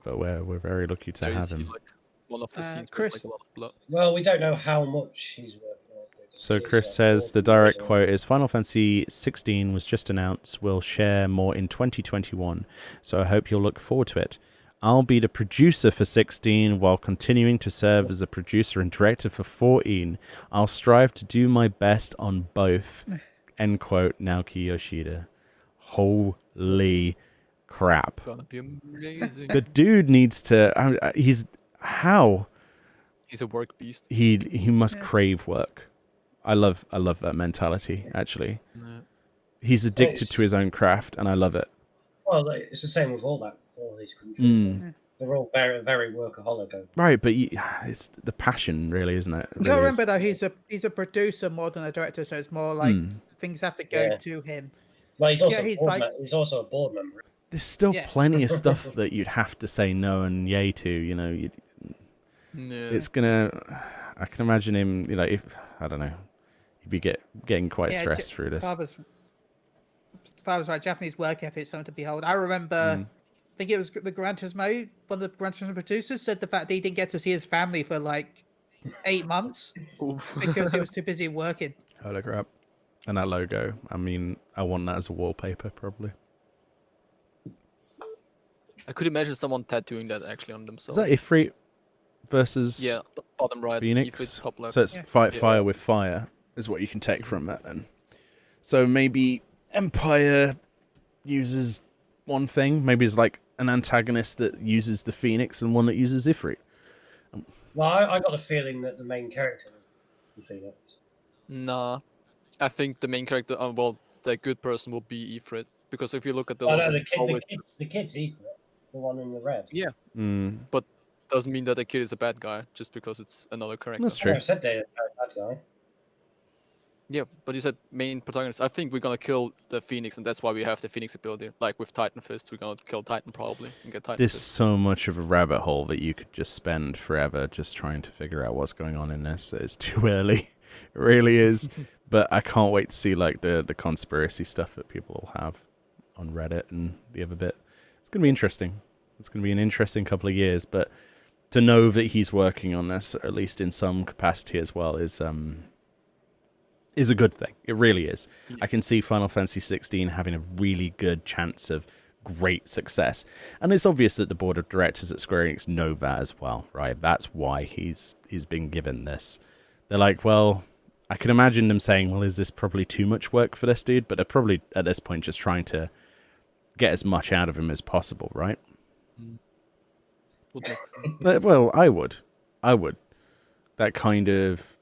But we're very lucky to have him. Like, one of the scenes with like a lot of blood. Well, we don't know how much he's working on. So Chris says the direct quote is, Final Fantasy 16 was just announced. We'll share more in 2021. So I hope you'll look forward to it. I'll be the producer for 16 while continuing to serve as a producer and director for 14. I'll strive to do my best on both. End quote, Naoki Yoshida. Holy crap. Gonna be amazing. The dude needs to... he's... How? He's a work beast. He must crave work. I love that mentality, actually. Yeah. He's addicted to his own craft, and I love it. Well, it's the same with all these countries. They're all very, very workaholic. Right, but it's the passion, really, isn't it? You gotta remember though, he's a producer more than a director, so it's more like things have to go to him. Well, he's also a board member. There's still plenty of stuff that you'd have to say no and yay to. You know, it's gonna. I can imagine him. You know, I don't know, he'd be getting quite stressed through this. Father's right. Japanese work ethic is something to behold. I remember. I think it was the Gran Turismo. One of the Gran Turismo producers said the fact that he didn't get to see his family for like 8 months because he was too busy working. Holy crap! And that logo. I mean, I want that as a wallpaper, probably. I could imagine someone tattooing that actually on themselves. Is that Ifrit versus the bottom right, Phoenix? Ifrit, top left. So it's fight fire with fire is what you can take from that then. So maybe Empire uses one thing. Maybe it's like an antagonist that uses the Phoenix and one that uses Ifrit. Well, I got a feeling that the main character is the Phoenix. Nah. I think the main character, the good person will be Ifrit. Because if you look at the... the kid's Ifrit. The one in the red. Yeah. But doesn't mean that the kid is a bad guy just because it's another character. That's true. I said they're a bad guy. Yeah, but you said main protagonist. I think we're gonna kill the Phoenix, and that's why we have the Phoenix ability. Like with Titan Fist, we're gonna kill Titan probably and get Titan There's Fist. so much of a rabbit hole that you could just spend forever just trying to figure out what's going on in this. It's too early. It really is. But I can't wait to see like the conspiracy stuff that people will have on Reddit and the other bit. It's going to be interesting. It's going to be an interesting couple of years, but to know that he's working on this, or at least in some capacity as well, is a good thing. It really is. Yeah. I can see Final Fantasy 16 having a really good chance of great success. And it's obvious that the board of directors at Square Enix know that as well, right? That's why he's been given this. They're like, well, I can imagine them saying, well, is this probably too much work for this dude? But they're probably, at this point, just trying to get as much out of him as possible, right? Well, I would. That kind of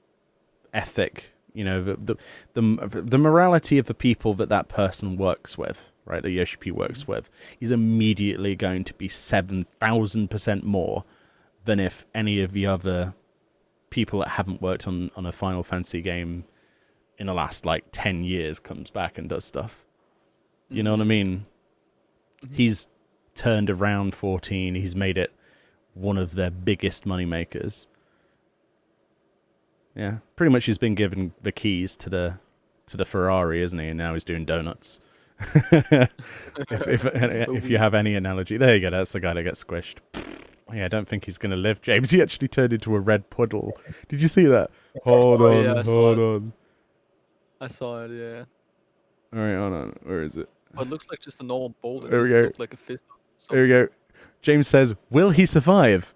ethic, you know, the morality of the people that person works with, right, that Yoshi P works with, is immediately going to be 7,000% more than if any of the other people that haven't worked on a Final Fantasy game in the last, 10 years comes back and does stuff. You know what I mean? He's turned around 14. He's made it one of their biggest moneymakers. Yeah, pretty much he's been given the keys to the Ferrari, isn't he? And now he's doing donuts. if you have any analogy, there you go. That's the guy that gets squished. Yeah, I don't think he's going to live, James. He actually turned into a red puddle. Did you see that? Hold on. I saw it, yeah. All right, hold on. Where is it? Oh, it looks like just a normal boulder. There we go. Like a fist. There we go. James says, will he survive?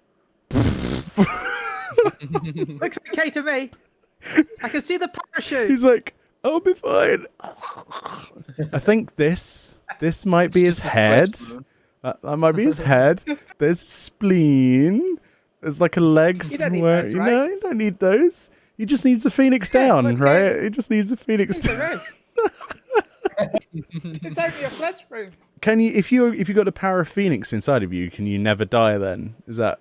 Looks okay to me. I can see the parachute. He's like, I'll be fine. I think this might be his head. That might be his head. There's spleen. There's like a leg somewhere. You right? know, you don't need those. He just needs a phoenix down, right? He just needs a phoenix down. It's only a flesh room. Can you, if you got the power of Phoenix inside of you, can you never die then? Is that?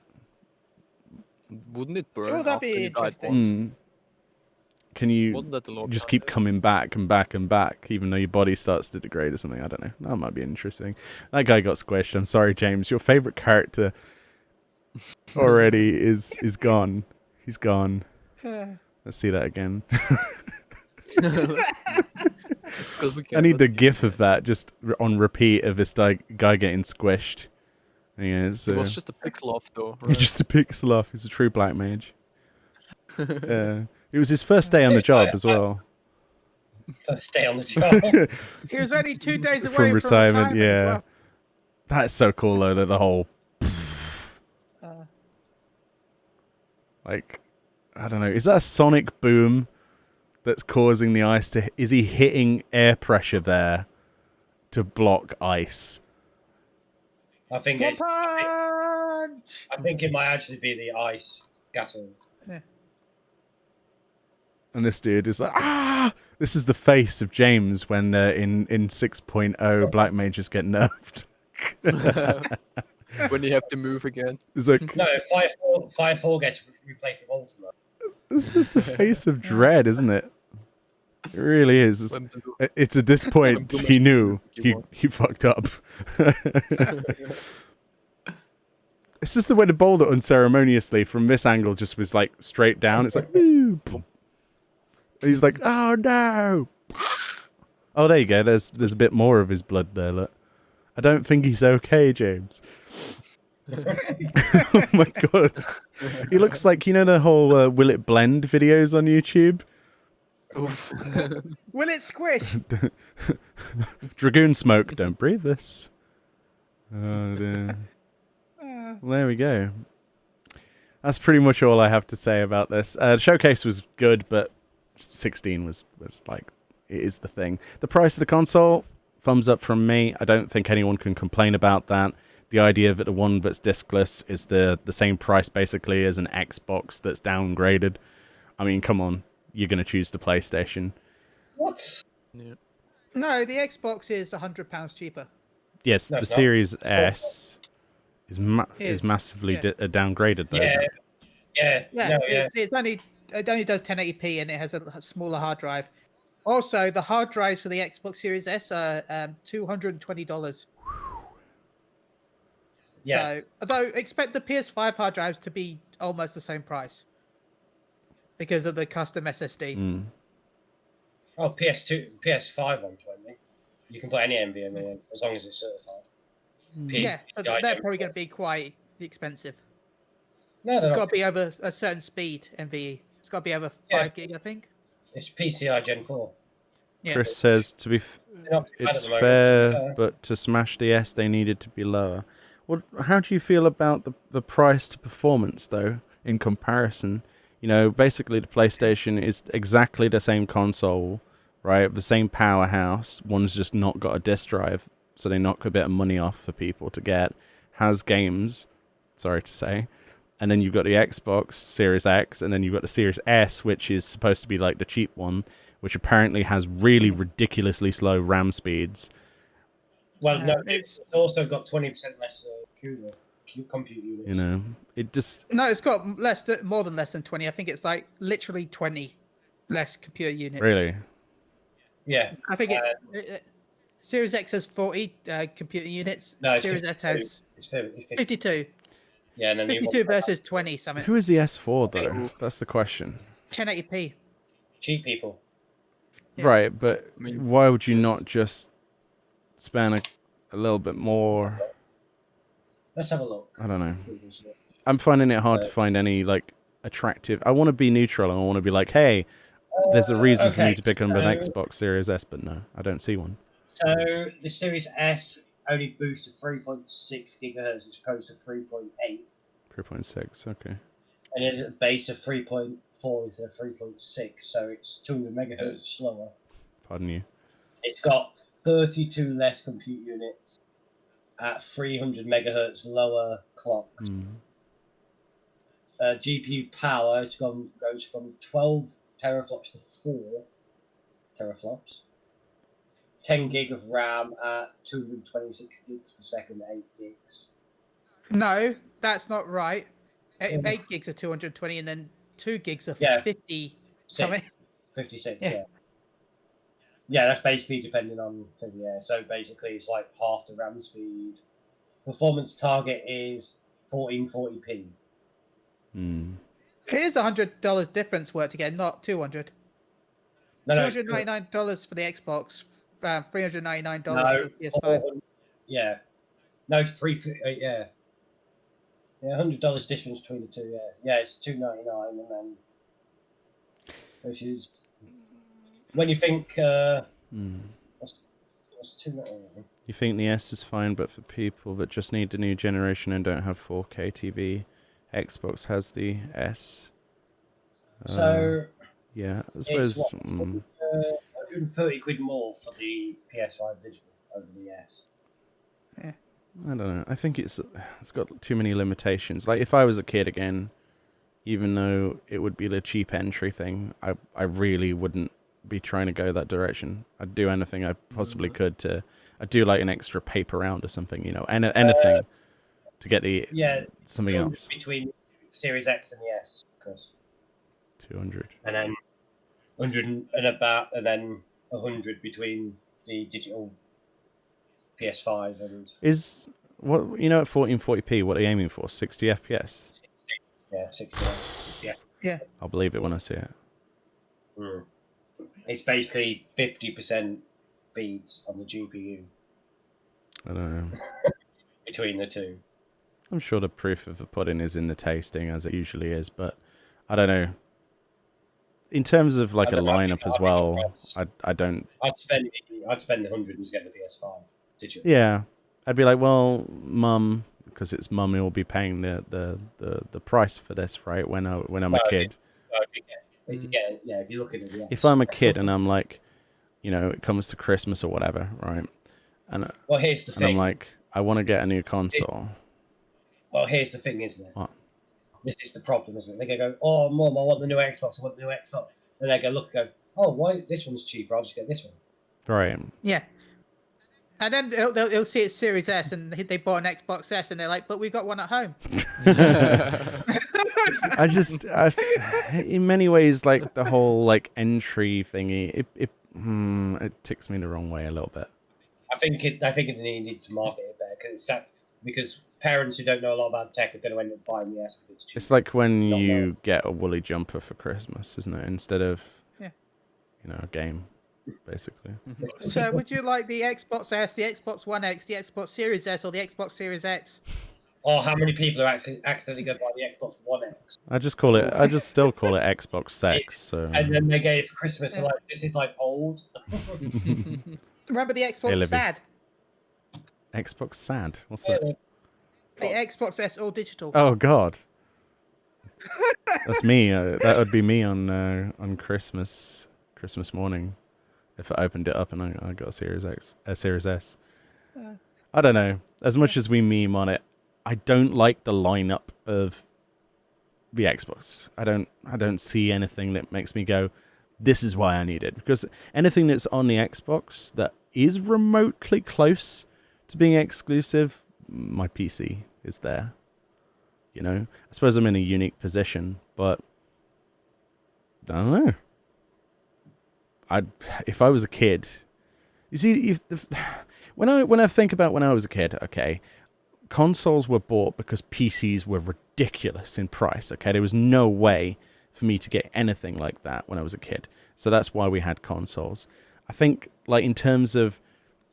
Wouldn't it burn that'd after be you died once? Can you Wasn't that the Lord just keep coming back and back and back, even though your body starts to degrade or something? I don't know. That might be interesting. That guy got squished. I'm sorry, James. Your favorite character already is gone. He's gone. Let's see that again. I need the gif of that just on repeat of this guy getting squished. Yeah, it was just a pixel off though. Right? Just a pixel off. He's a true black mage. It was his first day on the job as well. First day on the job. He was only 2 days away from retirement. as Yeah, well. that's so cool though. That the whole Like, I don't know. Is that a sonic boom that's causing the ice to... Is he hitting air pressure there to block ice? I think it might actually be the ice scattering. Yeah. And this dude is like, ah! This is the face of James when in 6.0 Black Mages get nerfed. When you have to move again. It's like, no, 5.4 gets replaced with Ultimate. This is the face of dread, isn't it? It really is. It's at this point he knew he fucked up. It's just the way the boulder unceremoniously from this angle just was like straight down. It's like, woo, boom. He's like, oh no. Oh, there you go. There's a bit more of his blood there. Look, I don't think he's okay, James. Oh my god, he looks like, you know, the whole will it blend videos on YouTube. Oof. Will it squish? Dragoon smoke. Don't breathe this. Oh dear. Well, there we go. That's pretty much all I have to say about this. Showcase was good, but 16 was like, it is the thing. The price of the console, thumbs up from me. I don't think anyone can complain about that. The idea that the one that's discless is the same price basically as an Xbox that's downgraded. I mean, come on, you're going to choose the PlayStation. What? Yeah. No, the Xbox is £100 cheaper. Yes, the Series S is massively downgraded, though. Isn't it? It only does 1080p and it has a smaller hard drive. Also, the hard drives for the Xbox Series S are $220. Yeah. So, although expect the PS5 hard drives to be almost the same price because of the custom SSD. Oh, PS5 120. You can put any NVMe in as long as it's certified. Yeah, but they're probably going to be quite expensive. No, so it's got to be over a certain speed NVE. It's got to be over 5 gig, I think. It's PCI Gen 4. Yeah. Chris says it's fair, but to smash the S, they needed to be lower. Well, how do you feel about the price to performance, though, in comparison? You know, basically the PlayStation is exactly the same console, right? The same powerhouse. One's just not got a disk drive, so they knock a bit of money off for people to get. Has games, sorry to say. And then you've got the Xbox Series X, and then you've got the Series S, which is supposed to be like the cheap one, which apparently has really ridiculously slow RAM speeds. Well, no, it's also got 20% less compute units. You know, it just... No, it's got more than less than 20. I think it's like literally 20 less computer units. Really? Yeah. I think Series X has 40 computer units. No, Series S has 52. Yeah, and then 52 versus 20 something. Who is the S for, though? That's the question. 1080p. Cheap people. Yeah. Right, but why would you not just spend a little bit more? Let's have a look. I don't know. I'm finding it hard to find any like attractive. I want to be neutral. I want to be like, hey, there's a reason for me to pick up an Xbox Series S, but no, I don't see one. So the Series S only boosts to 3.6 gigahertz as opposed to 3.8. 3.6, okay. And it's a base of 3.4 instead of 3.6, so it's 200 megahertz slower. Pardon you. It's got 32 less compute units at 300 megahertz lower clocks. GPU power goes from 12 teraflops to 4 teraflops. 10 gig of RAM at 226 gigs per second, 8 gigs. No, that's not right. 8 gigs are 220 and then 2 gigs are 50 something. 56, yeah. Yeah, that's basically depending on, so basically it's like half the RAM speed. Performance target is 1440p. Here's $100 difference worked again, not $200. No, $299 for the Xbox, $399 for the PS5. Yeah. No, yeah. Yeah, $100 difference between the two, yeah. Yeah, it's $299 and then which is when you think was too little. You think the S is fine, but for people that just need the new generation and don't have 4K TV, Xbox has the S. So yeah, I it's suppose. what, 130 quid more for the PS5 digital over the S. Yeah. I don't know. I think it's got too many limitations. Like if I was a kid again, even though it would be the cheap entry thing, I really wouldn't be trying to go that direction. I'd do anything I possibly could to. I'd do like an extra paper round or something, you know, anything to get the something else. Between Series X and the S, because 200. And then 100 and then 100 between the digital PS5 and. Is what at 1440p? What are they aiming for? 60 FPS. Yeah, 60. Yeah. I'll believe it when I see it. Mm. It's basically 50% beats on the GPU. I don't know. Between the two. I'm sure the proof of the pudding is in the tasting, as it usually is, but I don't know. In terms of like a lineup as well, I don't. I'd spend the 100 and get the PS5. Did you? Yeah, I'd be like, well, mum, because it's mum who will be paying the price for this, right? When I'm a kid. If you're looking at the. If I'm a kid and I'm like, it comes to Christmas or whatever, right? And here's the thing. And I'm like, I want to get a new console. Well, here's the thing, isn't it? What? This is the problem, isn't it? They go, oh, Mum, I want the new Xbox. I want the new Xbox. And they go, look, and go, oh, why this one's cheaper? I'll just get this one. Right. Yeah. And then they'll see it's Series S, and they bought an Xbox S, and they're like, but we got one at home. In many ways, like the whole like entry thingy, it ticks me the wrong way a little bit. I think it needed to market it better because parents who don't know a lot about tech are going to end up buying the S. It's like when you get a woolly jumper for Christmas, isn't it? Instead of a game, basically. So, would you like the Xbox S, the Xbox One X, the Xbox Series S, or the Xbox Series X? Or how many people are actually accidentally going to buy the Xbox One X? I just still call it Xbox Sex. So. And then they get it for Christmas. And like, this is like old. Remember the Xbox SAD? Xbox SAD? What's that? The Xbox S All Digital. Oh God, that's me. That would be me on Christmas morning, if I opened it up and I got a Series S. I don't know. As much as we meme on it, I don't like the lineup of the Xbox. I don't see anything that makes me go, this is why I need it. Because anything that's on the Xbox that is remotely close to being exclusive, my PC is there. I suppose I'm in a unique position, but I don't know. If I was a kid, you see, when I think about when I was a kid, okay, consoles were bought because PCs were ridiculous in price. Okay, there was no way for me to get anything like that when I was a kid, so that's why we had consoles. I think, like in terms of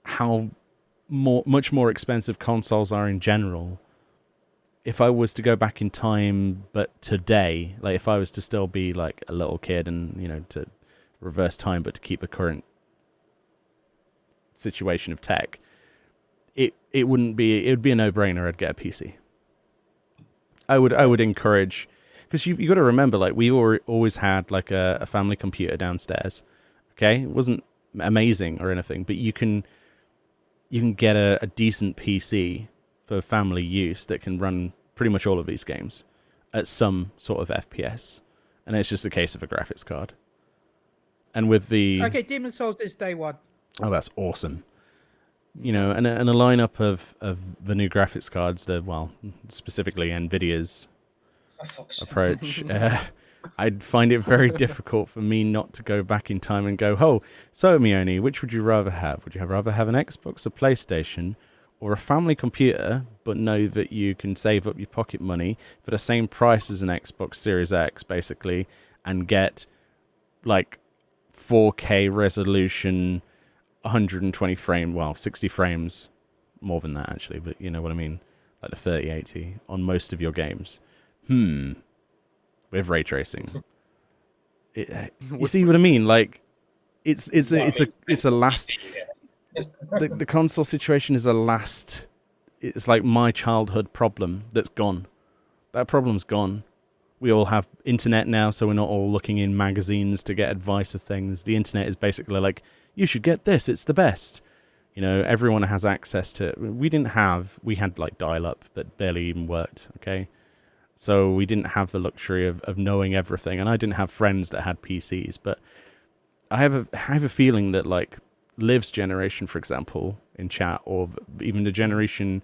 how much more expensive consoles are in general, if I was to go back in time, but today, like if I was to still be like a little kid and to reverse time, but to keep a current situation of tech, it would be a no-brainer. I'd get a PC. I would encourage, because you got to remember, like we always had like a family computer downstairs. Okay, it wasn't amazing or anything, but you can get a decent PC for family use that can run pretty much all of these games at some sort of FPS, and it's just a case of a graphics card. And with the Demon's Souls is day one. Oh, that's awesome. And a lineup of the new graphics cards, specifically Nvidia's approach. I'd find it very difficult for me not to go back in time and go, oh, so Meoni, which would you rather have? Would you rather have an Xbox, a PlayStation, or a family computer, but know that you can save up your pocket money for the same price as an Xbox Series X, basically, and get like 4K resolution, 120 frame, 60 frames, more than that actually, but you know what I mean, like the 3080 on most of your games. With ray tracing. You see what I mean? Like it's a last. the console situation is it's like my childhood problem that's gone. That problem's gone. We all have internet now, so we're not all looking in magazines to get advice of things. The internet is basically like, you should get this, it's the best. You know, everyone has access to it. We had like dial-up that barely even worked, okay? So we didn't have the luxury of knowing everything, and I didn't have friends that had PCs, but I have a feeling that like Liv's generation, for example, in chat, or even the generation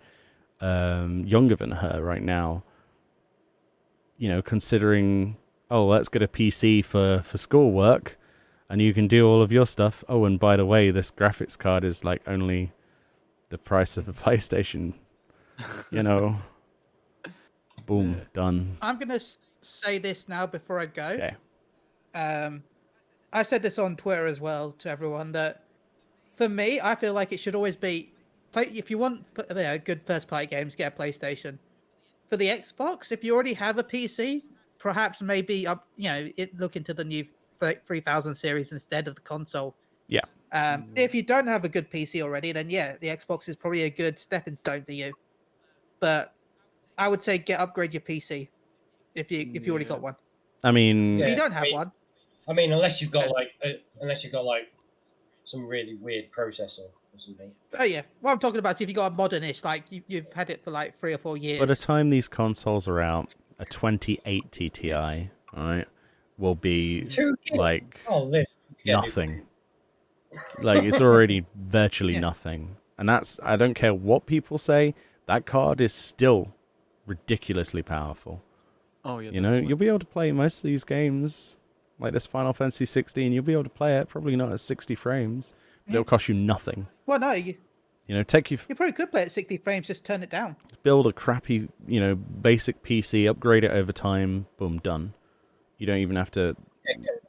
younger than her right now, you know, considering, oh, let's get a PC for schoolwork, and you can do all of your stuff. Oh, and by the way, this graphics card is like only the price of a PlayStation. You know, boom, done. I'm gonna say this now before I go. Okay. I said this on Twitter as well to everyone that, for me, I feel like it should always be if you want good first-party games, get a PlayStation. For the Xbox, if you already have a PC, perhaps maybe look into the new 3000 series instead of the console. Yeah. If you don't have a good PC already, then yeah, the Xbox is probably a good stepping stone for you. But I would say upgrade your PC if you already got one. I mean, if you don't have one, I mean, unless you've got like some really weird processor or something. Oh yeah, what I'm talking about is if you got a modernish, like you've had it for like 3 or 4 years. By the time these consoles are out, a 2080 Ti, all right, will be like nothing. Like it's already virtually nothing, and I don't care what people say. That card is still ridiculously powerful. Oh yeah, you know, you'll be able to play most of these games, like this Final Fantasy 16. You'll be able to play it, probably not at 60 frames. But it'll cost you nothing. Well, no, you know, you probably could play at 60 frames. Just turn it down. Build a crappy, basic PC, upgrade it over time. Boom, done. You don't even have to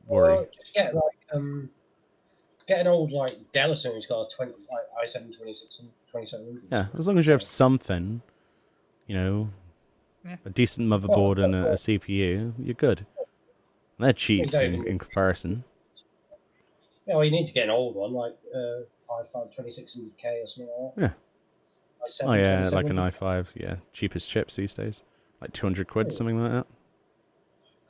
worry. Just get like get an old like Dell or something who's got a i7 2700. Yeah, as long as you have something, a decent motherboard and a CPU, you're good. And they're cheap in comparison. Yeah, well, you need to get an old one, like i5 2600K or something like that. Yeah. i7, Oh yeah, like an i5. Yeah, cheapest chips these days, like 200 quid, something like that.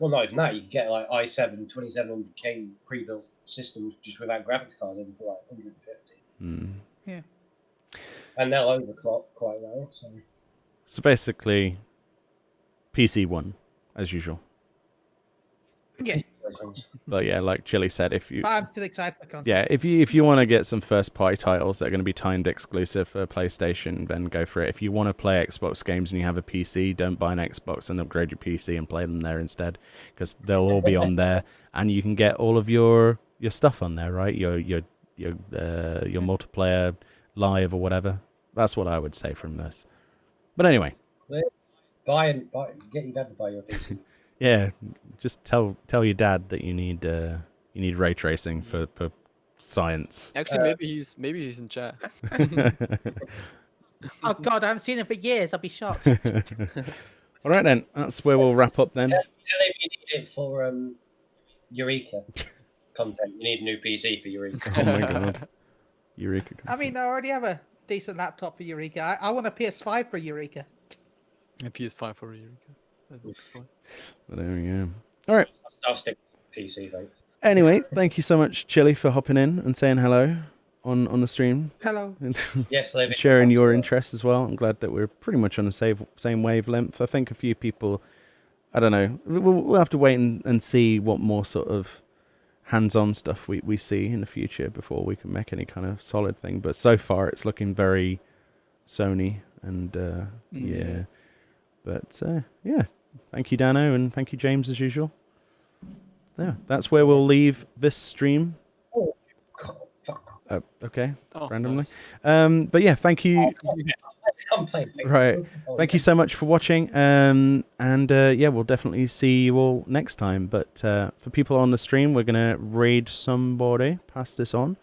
Well, not even that. You can get like i7 2700K pre-built systems just without graphics cards in for like 150. Yeah. And they'll overclock quite well. So basically, PC one as usual. Yeah. But yeah, like Chili said, if you I'm still excited for console. if you want to get some first party titles that are going to be timed exclusive for PlayStation, then go for it. If you want to play Xbox games and you have a PC, don't buy an Xbox and upgrade your PC and play them there instead, because they'll all be on there, and you can get all of your stuff on there, right? Your multiplayer live or whatever. That's what I would say from this. But anyway, buy get your dad to buy your PC. Yeah, just tell your dad that you need ray tracing for science. Actually, maybe he's in chat. Oh God, I haven't seen him for years. I'll be shocked. All right then, that's where we'll wrap up then. Tell him you need it for Eureka content. You need a new PC for Eureka. Oh my God, Eureka content. I mean, I already have a decent laptop for Eureka. I want a PS5 for Eureka. A PS5 for Eureka. Well, there we go. All right. I'll stick with PC, thanks. Anyway, thank you so much, Chili, for hopping in and saying hello on the stream. Hello. Yes, Livy. Sharing your interests as well. I'm glad that we're pretty much on the same wavelength. I think a few people, I don't know, we'll have to wait and see what more sort of hands-on stuff we see in the future before we can make any kind of solid thing. But so far, it's looking very Sony and yeah. But yeah, thank you, Dano, and thank you, James, as usual. Yeah, that's where we'll leave this stream. Okay, randomly. Nice. But yeah, thank you. Right, thank you so much for watching. And yeah, we'll definitely see you all next time. But for people on the stream, we're gonna raid somebody. Pass this on.